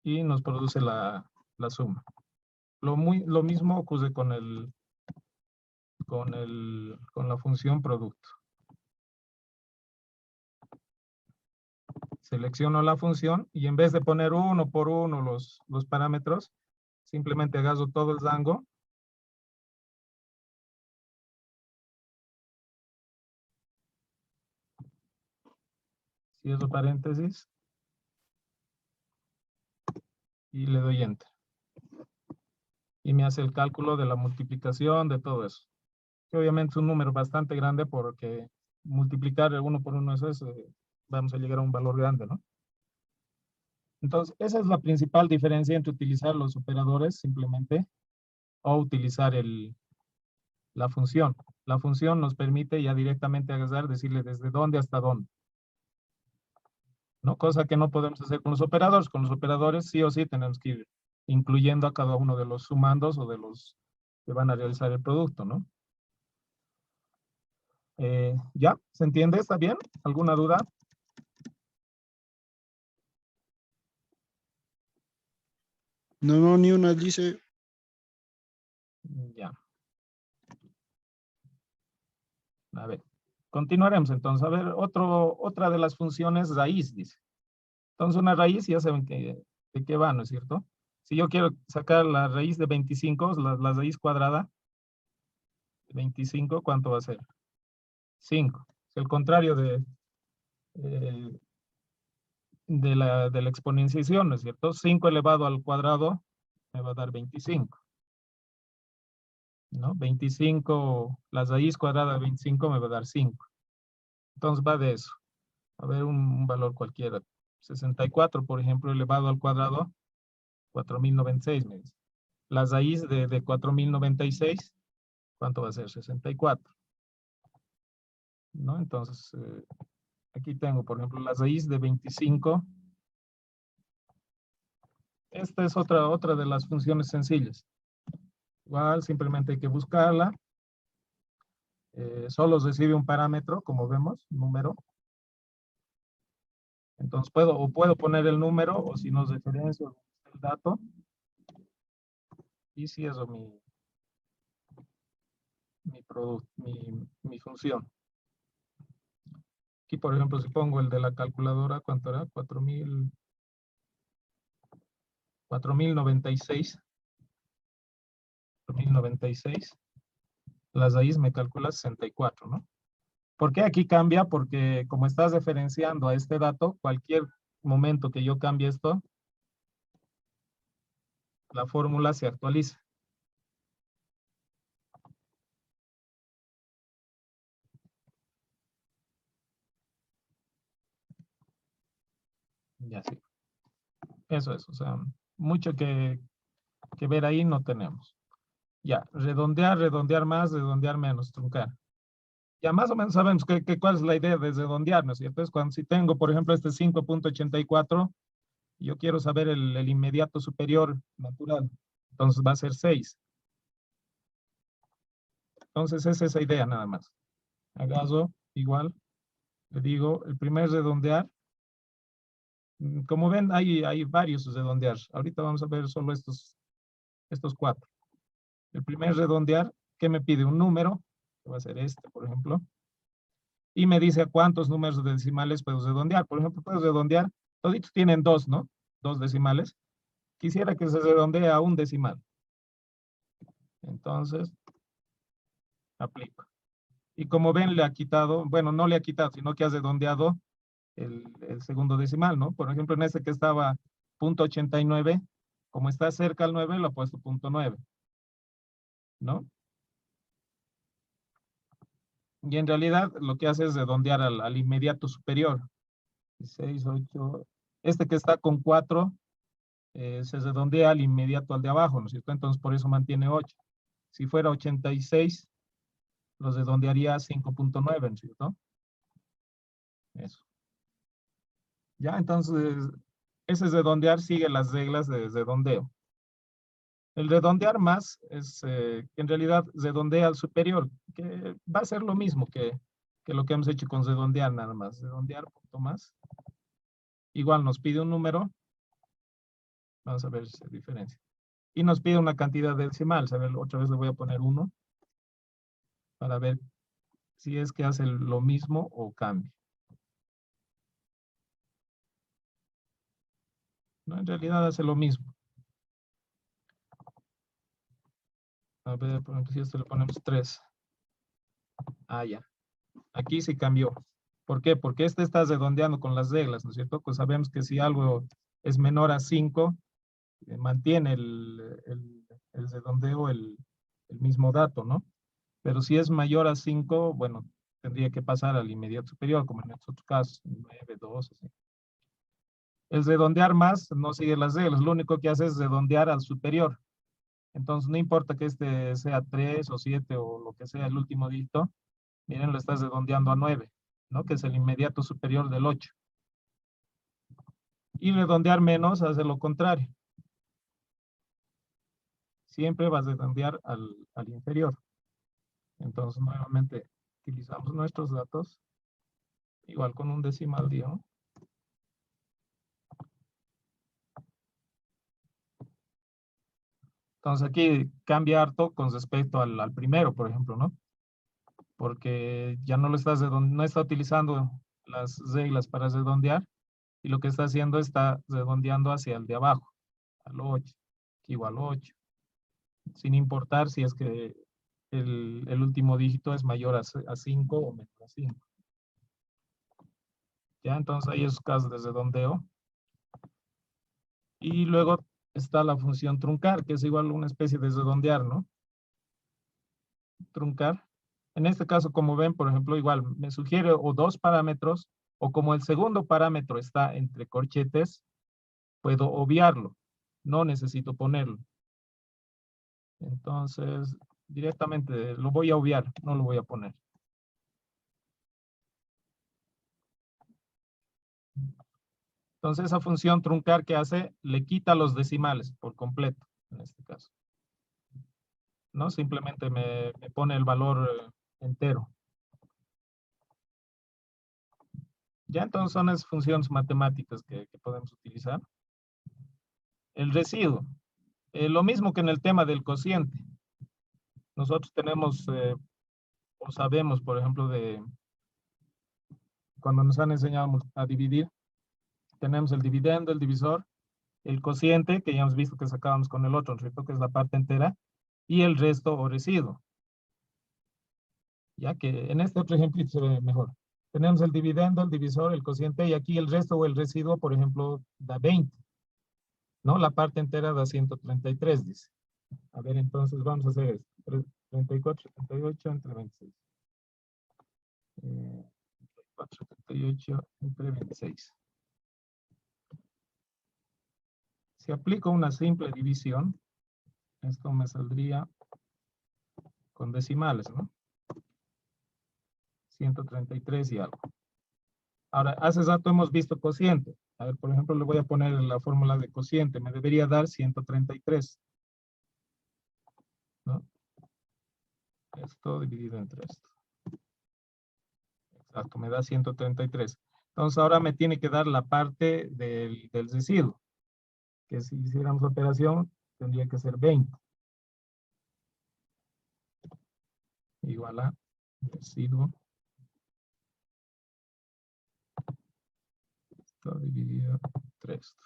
y nos produce la suma. Lo mismo ocurre con la función producto. Selecciono la función y en vez de poner uno por uno los parámetros, simplemente agarro todo el rango. Cierro paréntesis. Y le doy enter. Y me hace el cálculo de la multiplicación de todo eso. Que obviamente es un número bastante grande porque multiplicar uno por uno eso es, vamos a llegar a un valor grande, ¿no? Entonces, esa es la principal diferencia entre utilizar los operadores simplemente o utilizar la función. La función nos permite ya directamente agarrar, decirle desde dónde hasta dónde, ¿no? Cosa que no podemos hacer con los operadores. Con los operadores sí o sí tenemos que ir incluyendo a cada uno de los sumandos o de los que van a realizar el producto, ¿no? ¿Ya? ¿Se entiende? ¿Está bien? ¿Alguna duda? No, ni una, dice. Ya. A ver, continuaremos entonces. A ver, otra de las funciones raíz, dice. Entonces una raíz ya saben de qué va, ¿no es cierto? Si yo quiero sacar la raíz de 25, la raíz cuadrada de 25, ¿cuánto va a ser? 5. Es el contrario eh, de la exponenciación, ¿no es cierto? 5 elevado al cuadrado me va a dar 25. ¿No? 25, la raíz cuadrada de 25 me va a dar 5. Entonces va de eso. A ver, un valor cualquiera. 64, por ejemplo, elevado al cuadrado, 4096 me dice. La raíz de 4096, ¿cuánto va a ser? 64. ¿No? Entonces, aquí tengo, por ejemplo, la raíz de 25. Esta es otra de las funciones sencillas. Igual, simplemente hay que buscarla. Solo recibe un parámetro, como vemos, número. Entonces puedo poner el número o si no referencio el dato. Y cierro mi función. Aquí, por ejemplo, si pongo el de la calculadora, ¿cuánto era? 4096. 4096. La raíz me calcula 64, ¿no? ¿Por qué aquí cambia? Porque como estás referenciando a este dato, cualquier momento que yo cambie esto, la fórmula se actualiza. Ya sí. Eso es, o sea, mucho que ver ahí no tenemos. Ya, redondear, redondear más, redondear menos, truncar. Ya más o menos sabemos cuál es la idea de redondear, ¿no es cierto? Es cuando si tengo, por ejemplo, este 5.84, yo quiero saber el inmediato superior natural. Entonces va a ser 6. Entonces es esa idea nada más. Acaso, igual, le digo, el primer redondear. Como ven, hay varios redondear. Ahorita vamos a ver solo estos 4. El primer redondear, ¿qué me pide? Un número, que va a ser este, por ejemplo. Y me dice a cuántos números decimales puedo redondear. Por ejemplo, puedo redondear, toditos tienen 2, ¿no? 2 decimales. Quisiera que se redondee a un decimal. Entonces, aplico. Y como ven, le ha quitado, bueno, no le ha quitado, sino que ha redondeado el segundo decimal, ¿no? Por ejemplo, en este que estaba .89, como está cerca al 9, lo ha puesto .9, ¿no? Y en realidad lo que hace es redondear al inmediato superior. 6, 8. Este que está con 4 se redondea al inmediato al de abajo, ¿no es cierto? Entonces por eso mantiene 8. Si fuera 86, lo redondearía a 5.9, ¿no es cierto? Eso. Ya, entonces ese redondear sigue las reglas de redondeo. El redondear más es que en realidad redondea al superior, que va a ser lo mismo que lo que hemos hecho con redondear nada más. Redondear punto más. Igual nos pide un número. Vamos a ver si se diferencia. Y nos pide una cantidad decimal. A ver, otra vez le voy a poner 1 para ver si es que hace lo mismo o cambia. No, en realidad hace lo mismo. A ver, por ejemplo, si esto le ponemos 3. Ah, ya. Aquí sí cambió. ¿Por qué? Porque este está redondeando con las reglas, ¿no es cierto? Pues sabemos que si algo es menor a 5, mantiene el redondeo el mismo dato, ¿no? Pero si es mayor a 5, bueno, tendría que pasar al inmediato superior, como en estos casos, 9, 2, así. El redondear más no sigue las reglas, lo único que hace es redondear al superior. Entonces, no importa que este sea 3 o 7 o lo que sea el último dígito, miren, lo estás redondeando a 9, ¿no? Que es el inmediato superior del 8. Y redondear menos hace lo contrario. Siempre vas a redondear al inferior. Entonces, nuevamente, utilizamos nuestros datos, igual con un decimal, ¿no? Entonces, aquí cambia harto con respecto al primero, por ejemplo, ¿no? Porque ya no lo estás no está utilizando las reglas para redondear, y lo que está haciendo está redondeando hacia el de abajo, al 8, igual 8, sin importar si es que el último dígito es mayor a 5 o menor a 5. Ya, entonces hay esos casos de redondeo. Y luego está la función truncar, que es igual una especie de redondear, ¿no? Truncar. En este caso, como ven, por ejemplo, igual me sugiere o 2 parámetros, o como el segundo parámetro está entre corchetes, puedo obviarlo. No necesito ponerlo. Entonces, directamente lo voy a obviar, no lo voy a poner. Entonces, esa función truncar que hace, le quita los decimales por completo, en este caso. ¿No? Simplemente me pone el valor entero. Ya entonces son esas funciones matemáticas que podemos utilizar. El residuo. Lo mismo que en el tema del cociente. Nosotros tenemos, o sabemos, por ejemplo, cuando nos han enseñado a dividir, tenemos el dividendo, el divisor, el cociente, que ya hemos visto que sacábamos con el otro, ¿cierto? Que es la parte entera, y el resto o residuo. Ya que en este otro ejemplo se ve mejor. Tenemos el dividendo, el divisor, el cociente, y aquí el resto o el residuo, por ejemplo, da 20. ¿No? La parte entera da 133, dice. A ver, entonces vamos a hacer esto. 34, 78 entre 26. 34, 78 entre 26. Si aplico una simple división, esto me saldría con decimales, ¿no? 133 y algo. Ahora, hace rato hemos visto cociente. A ver, por ejemplo, le voy a poner la fórmula de cociente. Me debería dar 133. ¿No? Esto dividido entre esto. Exacto, me da 133. Entonces ahora me tiene que dar la parte del residuo. Que si hiciéramos operación, tendría que ser 20. Igual a residuo. Esto dividido entre esto.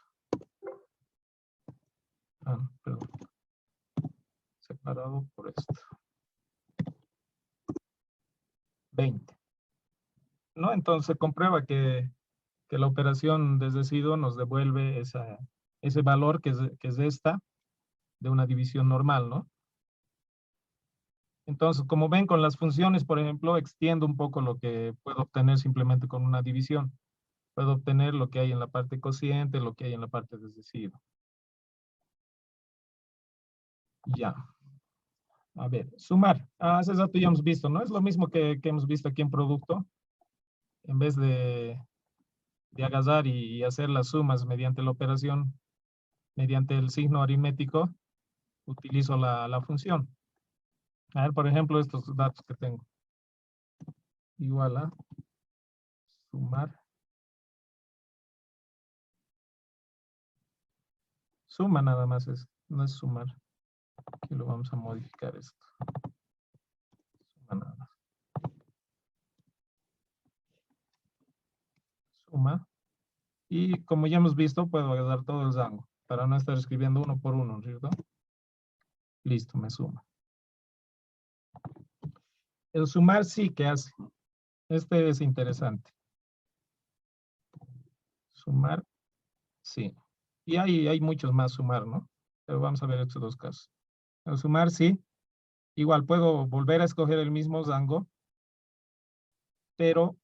Ah, no, perdón. Separado por esto. 20. ¿No? Entonces se comprueba que la operación de residuo nos devuelve ese valor que es esta, de una división normal, ¿no? Entonces, como ven con las funciones, por ejemplo, extiendo un poco lo que puedo obtener simplemente con una división. Puedo obtener lo que hay en la parte cociente, lo que hay en la parte de residuo. Ya. A ver, sumar. Hace rato ya hemos visto, ¿no? Es lo mismo que hemos visto aquí en producto. En vez de agarrar y hacer las sumas mediante la operación, mediante el signo aritmético, utilizo la función. A ver, por ejemplo, estos datos que tengo. Igual a sumar. Suma nada más, no es sumar. Aquí lo vamos a modificar esto. Suma nada más. Suma. Y como ya hemos visto, puedo agarrar todo el rango para no estar escribiendo uno por uno, ¿cierto? Listo, me suma. El sumar sí que hace. Este es interesante. Sumar, sí. Y hay muchos más sumar, ¿no? Pero vamos a ver estos dos casos. El sumar sí. Igual puedo volver a escoger el mismo rango, pero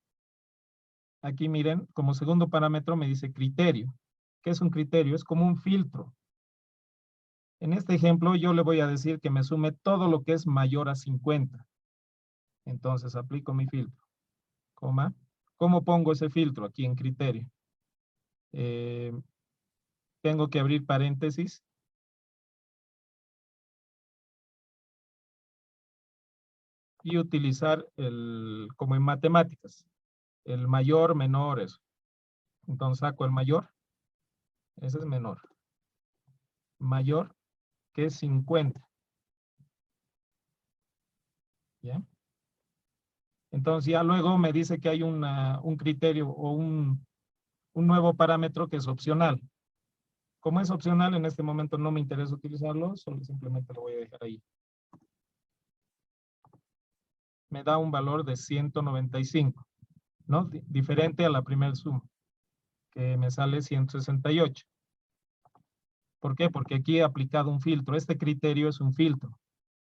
aquí miren, como segundo parámetro me dice criterio. ¿Qué es un criterio? Es como un filtro. En este ejemplo yo le voy a decir que me sume todo lo que es mayor a 50. Entonces aplico mi filtro, coma. ¿Cómo pongo ese filtro? Aquí en criterio. Tengo que abrir paréntesis. Y utilizar como en matemáticas, el mayor, menor, eso. Entonces saco el mayor, ese es menor. Mayor que 50. ¿Ya? Entonces ya luego me dice que hay un criterio o un nuevo parámetro que es opcional. Como es opcional, en este momento no me interesa utilizarlo, solo simplemente lo voy a dejar ahí. Me da un valor de 195, ¿no? Diferente a la primera suma, que me sale 168. ¿Por qué? Porque aquí he aplicado un filtro. Este criterio es un filtro.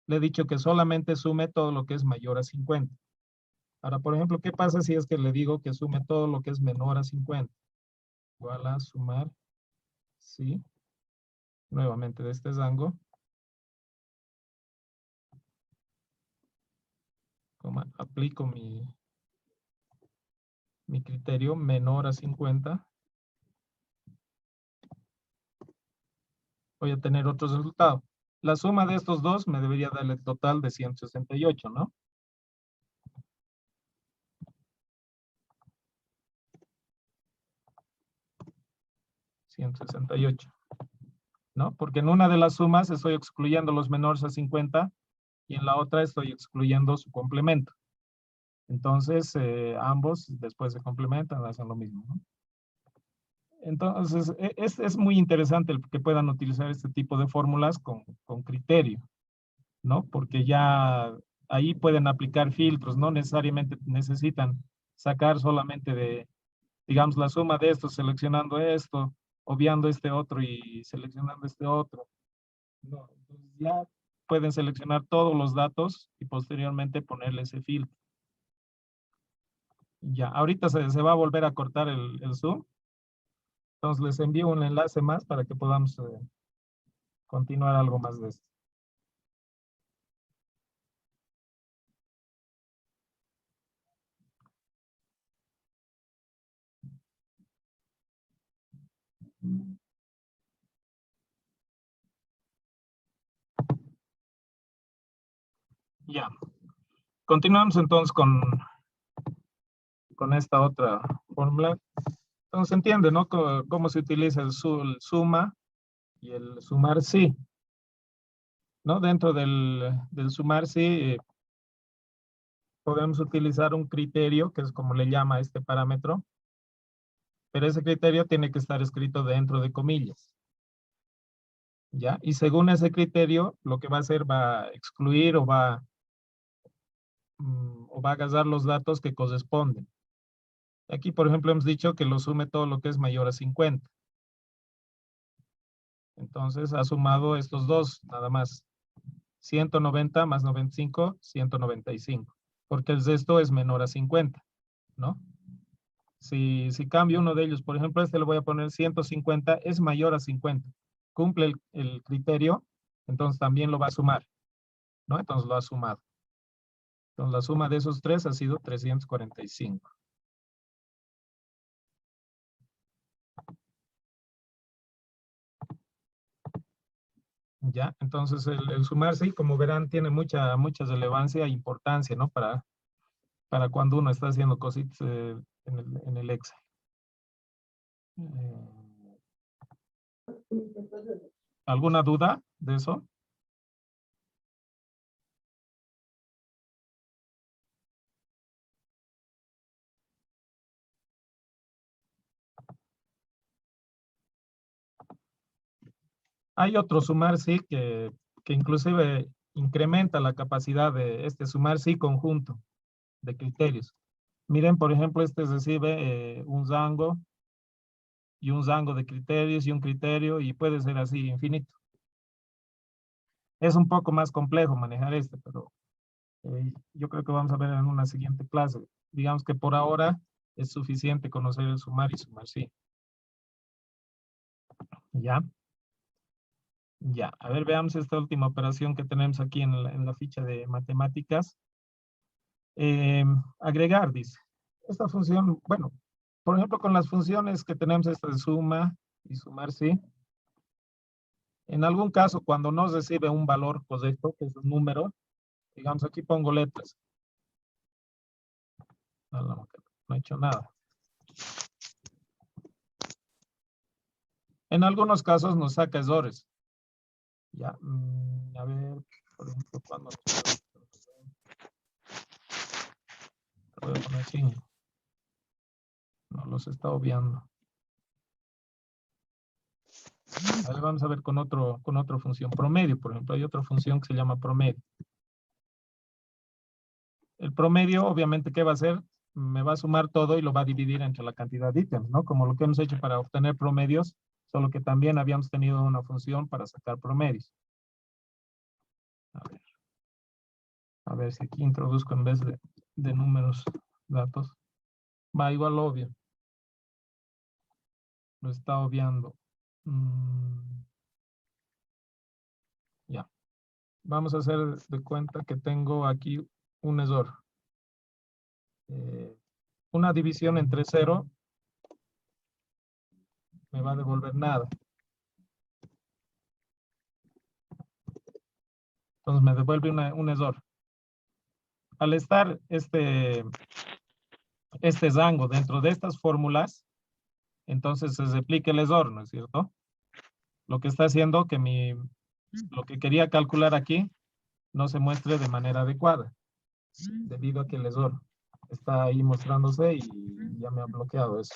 Le he dicho que solamente sume todo lo que es mayor a 50. Ahora, por ejemplo, ¿qué pasa si es que le digo que sume todo lo que es menor a 50? Igual a sumar, sí. Nuevamente de este rango. Aplico mi criterio menor a 50. Voy a tener otro resultado. La suma de estos dos me debería dar el total de 168, ¿no? $168, ¿no? Porque en una de las sumas estoy excluyendo los menores a 50 y en la otra estoy excluyendo su complemento. Entonces, ambos después se complementan, hacen lo mismo, ¿no? Entonces, es muy interesante el que puedan utilizar este tipo de fórmulas con criterio, ¿no? Porque ya ahí pueden aplicar filtros, no necesariamente necesitan sacar solamente digamos, la suma de estos, seleccionando esto, obviando este otro y seleccionando este otro. No, entonces ya pueden seleccionar todos los datos y posteriormente ponerle ese filtro. Ya, ahorita se va a volver a cortar el Zoom. Entonces les envío un enlace más para que podamos continuar algo más de esto. Ya. Continuamos entonces con esta otra fórmula. Entonces entiende, ¿no? Cómo se utiliza el suma y el sumar sí. ¿No? Dentro del sumar sí podemos utilizar un criterio, que es como le llama este parámetro, pero ese criterio tiene que estar escrito dentro de comillas. ¿Ya? Y según ese criterio, lo que va a hacer va a excluir o va a agarrar los datos que corresponden. Aquí, por ejemplo, hemos dicho que lo sume todo lo que es mayor a 50. Entonces, ha sumado estos dos, nada más. 190 más 95, 195. Porque el resto es menor a 50, ¿no? Si cambio uno de ellos, por ejemplo, este le voy a poner 150, es mayor a 50. Cumple el criterio, entonces también lo va a sumar, ¿no? Entonces lo ha sumado. Entonces la suma de esos tres ha sido 345. Ya, entonces el sumar, sí, como verán, tiene mucha relevancia e importancia, ¿no? Para cuando uno está haciendo cositas en el Excel. ¿Alguna duda de eso? Hay otro sumar sí que inclusive incrementa la capacidad de este sumar sí conjunto de criterios. Miren, por ejemplo, este recibe un rango y un rango de criterios y un criterio y puede ser así infinito. Es un poco más complejo manejar este, pero yo creo que vamos a ver en una siguiente clase. Digamos que por ahora es suficiente conocer el sumar y sumar sí. ¿Ya? Ya, a ver, veamos esta última operación que tenemos aquí en la ficha de matemáticas. Agregar, dice. Esta función, bueno, por ejemplo, con las funciones que tenemos esta de suma y sumar, sí. En algún caso, cuando no recibe un valor correcto, que es un número, digamos, aquí pongo letras. No he hecho nada. En algunos casos nos saca errores. Ya, a ver, por ejemplo, cuando voy a poner 5. No los está obviando. A ver, vamos a ver con otra función. Promedio, por ejemplo, hay otra función que se llama promedio. El promedio, obviamente, ¿qué va a hacer? Me va a sumar todo y lo va a dividir entre la cantidad de ítems, ¿no? Como lo que hemos hecho para obtener promedios, solo que también habíamos tenido una función para sacar promedios. A ver si aquí introduzco en vez de números, datos. Va igual obvio. Lo está obviando. Ya. Vamos a hacer de cuenta que tengo aquí un error. Una división entre 0 me va a devolver nada. Entonces me devuelve un error. Al estar este rango dentro de estas fórmulas, entonces se replica el error, ¿no es cierto? Lo que está haciendo que lo que quería calcular aquí no se muestre de manera adecuada, debido a que el error está ahí mostrándose y ya me ha bloqueado eso.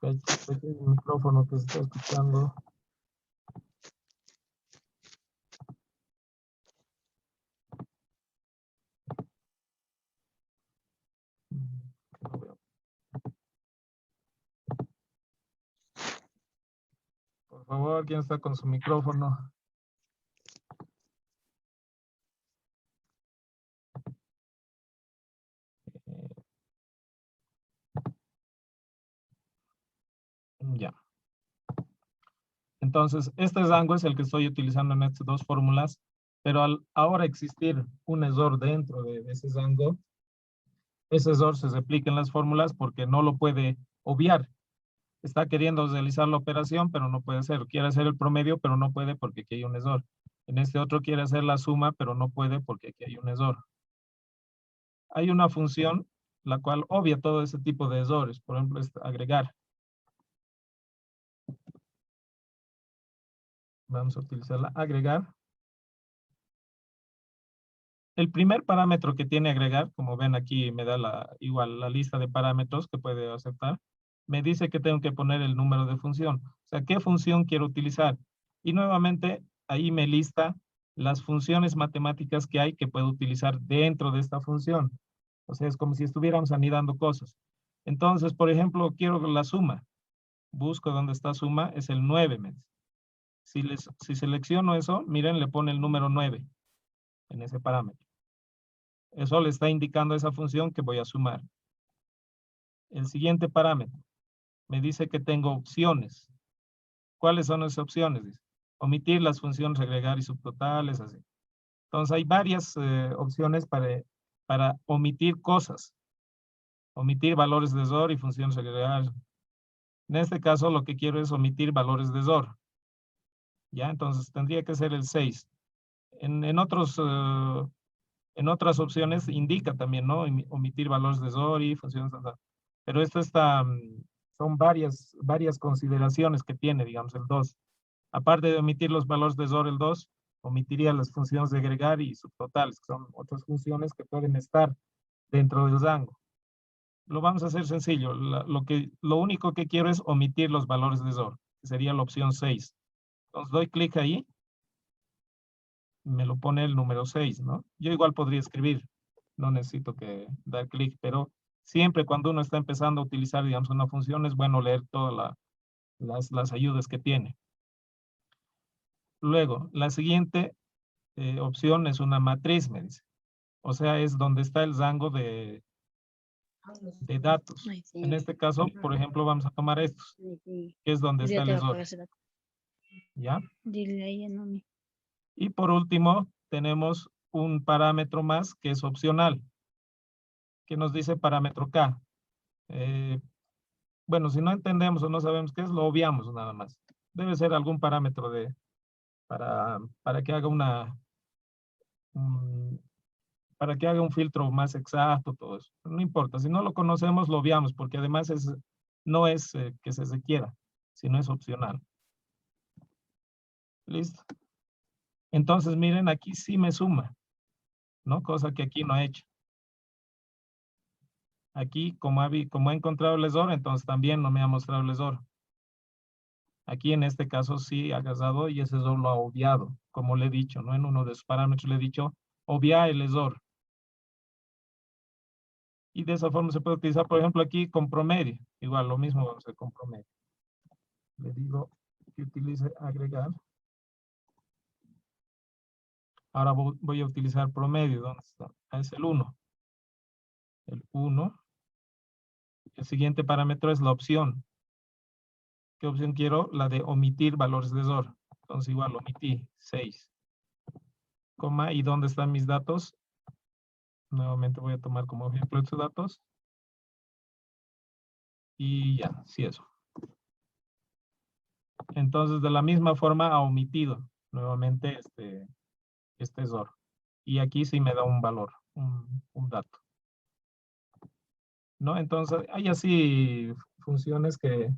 El micrófono que se está escuchando. Por favor, ¿quién está con su micrófono? Ya. Entonces, este rango es el que estoy utilizando en estas dos fórmulas, pero al ahora existir un error dentro de ese rango, ese error se replica en las fórmulas porque no lo puede obviar. Está queriendo realizar la operación, pero no puede hacer. Quiere hacer el promedio, pero no puede porque aquí hay un error. En este otro quiere hacer la suma, pero no puede porque aquí hay un error. Hay una función la cual obvia todo ese tipo de errores. Por ejemplo, es agregar. Vamos a utilizarla. Agregar. El primer parámetro que tiene agregar, como ven aquí me da igual la lista de parámetros que puede aceptar, me dice que tengo que poner el número de función. O sea, ¿qué función quiero utilizar? Y nuevamente ahí me lista las funciones matemáticas que hay que puedo utilizar dentro de esta función. O sea, es como si estuviéramos anidando cosas. Entonces, por ejemplo, quiero la suma. Busco dónde está suma, es el 9. Si selecciono eso, miren, le pone el número 9 en ese parámetro. Eso le está indicando a esa función que voy a sumar. El siguiente parámetro me dice que tengo opciones. ¿Cuáles son esas opciones? Dice, omitir las funciones agregar y subtotales, así. Entonces hay varias opciones para omitir cosas. Omitir valores de error y funciones agregar. En este caso lo que quiero es omitir valores de error. ¿Ya? Entonces tendría que ser el 6. En otras opciones indica también, ¿no? Omitir valores de error y funciones. Pero esto son varias consideraciones que tiene, digamos, el 2. Aparte de omitir los valores de error, el 2 omitiría las funciones de agregar y subtotales, que son otras funciones que pueden estar dentro del rango. Lo vamos a hacer sencillo. Lo único que quiero es omitir los valores de error, que sería la opción 6. Entonces doy clic ahí. Me lo pone el número 6, ¿no? Yo igual podría escribir, no necesito que dar clic, pero siempre cuando uno está empezando a utilizar, digamos, una función, es bueno leer todas las ayudas que tiene. Luego, la siguiente opción es una matriz, me dice. O sea, es donde está el rango de datos. En este caso, por ejemplo, vamos a tomar estos, que es donde está el error. ¿Ya? Dile a ella, no me. Y por último, tenemos un parámetro más que es opcional, que nos dice parámetro K. Bueno, si no entendemos o no sabemos qué es, lo obviamos nada más. Debe ser algún parámetro para que haga para que haga un filtro más exacto, todo eso. No importa, si no lo conocemos, lo obviamos, porque además no es que se requiera, sino es opcional. ¿Listo? Entonces, miren, aquí sí me suma, ¿no? Cosa que aquí no he hecho. Aquí, como he encontrado el error, entonces también no me ha mostrado el error. Aquí en este caso sí ha agarrado y ese error lo ha obviado, como le he dicho, ¿no? En uno de sus parámetros le he dicho, obvia el error. Y de esa forma se puede utilizar, por ejemplo, aquí con promedio. Igual, lo mismo vamos a hacer con promedio. Le digo que utilice agregar. Ahora voy a utilizar promedio. ¿Dónde está? Es el 1. El 1. El siguiente parámetro es la opción. ¿Qué opción quiero? La de omitir valores de error. Entonces igual omití 6. Coma, ¿y dónde están mis datos? Nuevamente voy a tomar como ejemplo estos datos. Y ya, sí eso. Entonces de la misma forma ha omitido nuevamente este error. Y aquí sí me da un valor, un dato. ¿No? Entonces hay así funciones que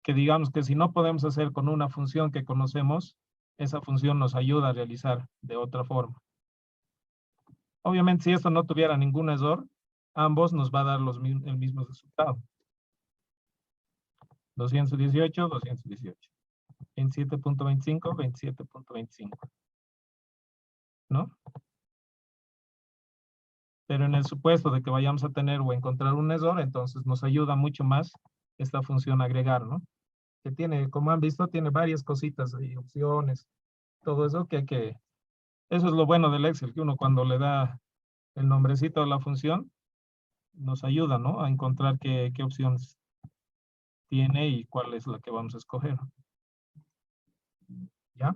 digamos que si no podemos hacer con una función que conocemos, esa función nos ayuda a realizar de otra forma. Obviamente, si esto no tuviera ningún error, ambos nos va a dar el mismo resultado. 218, 218. 27.25, 27.25. ¿No? Pero en el supuesto de que vayamos a tener o encontrar un error, entonces nos ayuda mucho más esta función agregar, ¿no? Que tiene, como han visto, tiene varias cositas y opciones, todo eso eso es lo bueno del Excel, que uno cuando le da el nombrecito a la función, nos ayuda, ¿no? A encontrar qué opciones tiene y cuál es la que vamos a escoger. ¿Ya?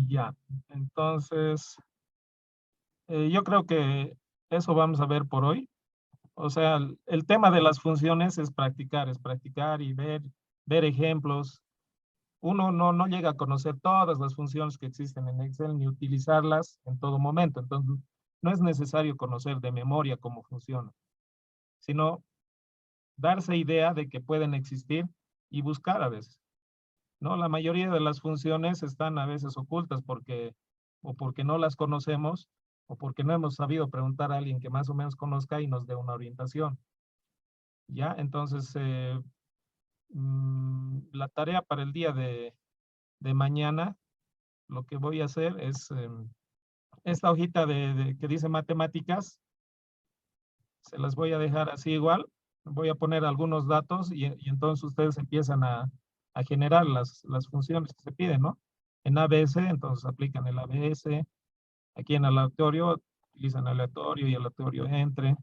Ya, entonces, yo creo que eso vamos a ver por hoy. O sea, el tema de las funciones es practicar y ver ejemplos. Uno no llega a conocer todas las funciones que existen en Excel ni utilizarlas en todo momento. Entonces, no es necesario conocer de memoria cómo funciona, sino darse idea de que pueden existir y buscar a veces, ¿no? La mayoría de las funciones están a veces ocultas o porque no las conocemos o porque no hemos sabido preguntar a alguien que más o menos conozca y nos dé una orientación. ¿Ya? Entonces, la tarea para el día de mañana, lo que voy a hacer es esta hojita que dice matemáticas, se las voy a dejar así igual. Voy a poner algunos datos y entonces ustedes empiezan a generar las funciones que se piden, ¿no? En ABS, entonces aplican el ABS. Aquí en aleatorio, utilizan aleatorio y aleatorio entre.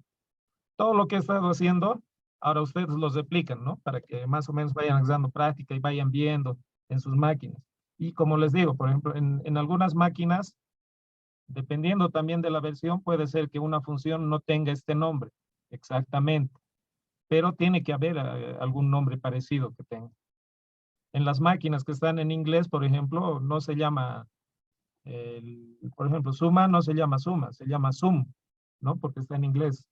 Todo lo que he estado haciendo, ahora ustedes los replican, ¿no? Para que más o menos vayan dando práctica y vayan viendo en sus máquinas. Y como les digo, por ejemplo, en algunas máquinas, dependiendo también de la versión, puede ser que una función no tenga este nombre exactamente, pero tiene que haber algún nombre parecido que tenga. En las máquinas que están en inglés, por ejemplo, no se llama, por ejemplo, suma no se llama suma, se llama sum, ¿no? Porque está en inglés.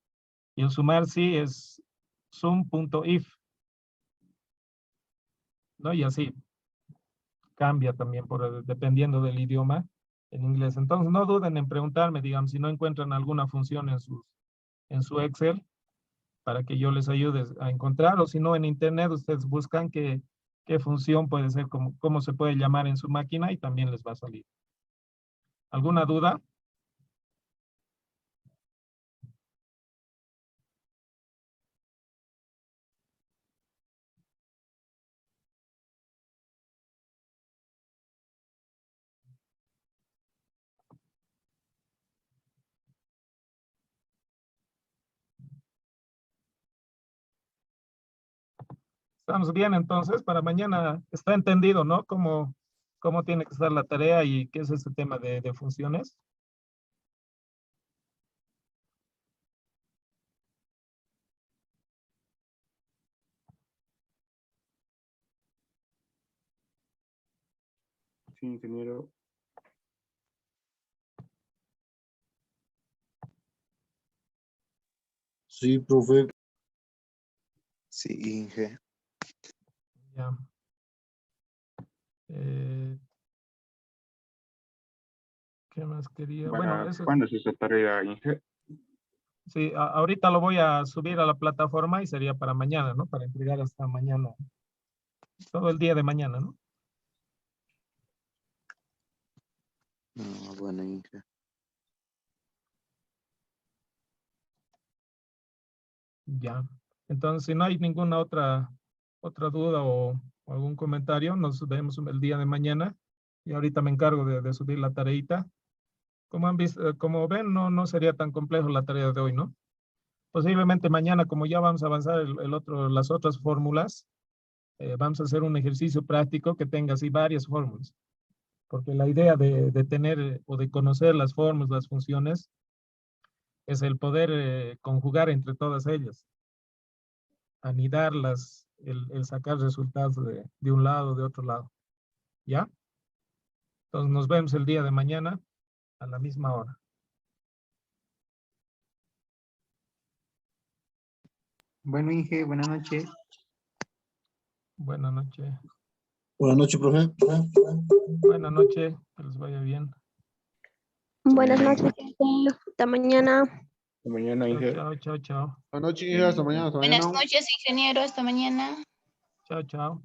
Y el sumar sí es sum.if, ¿no? Y así cambia también dependiendo del idioma en inglés. Entonces, no duden en preguntarme, digamos, si no encuentran alguna función en su Excel, para que yo les ayude a encontrar, o si no, en internet ustedes buscan qué función puede ser, cómo se puede llamar en su máquina y también les va a salir. ¿Alguna duda? Estamos bien, entonces, para mañana está entendido, ¿no? Cómo tiene que estar la tarea y qué es este tema de funciones. Sí, ingeniero. Sí, profe. Sí, Inge. Ya. ¿Qué más quería? Bueno, eso es. ¿Cuándo es esa tarea, Inge? Sí, ahorita lo voy a subir a la plataforma y sería para mañana, ¿no? Para entregar hasta mañana. Todo el día de mañana, ¿no? Bueno, Inge. Ya. Entonces, si no hay ninguna otra duda o algún comentario, nos vemos el día de mañana. Y ahorita me encargo de subir la tareita. Como han visto, como ven, no sería tan complejo la tarea de hoy, ¿no? Posiblemente mañana, como ya vamos a avanzar las otras fórmulas, vamos a hacer un ejercicio práctico que tenga así varias fórmulas. Porque la idea de tener o de conocer las fórmulas, las funciones, es el poder conjugar entre todas ellas, anidarlas, el sacar resultados de un lado, de otro lado. ¿Ya? Entonces nos vemos el día de mañana a la misma hora. Bueno, Inge, buenas noches. Buenas noches. Buenas noches, profe. Buenas noches, que les vaya bien. Buenas noches, hasta mañana. Hasta mañana, Inge. Chao. Buenas noches, Inge. Hasta mañana. Buenas noches, ingeniero. Hasta mañana. Chao.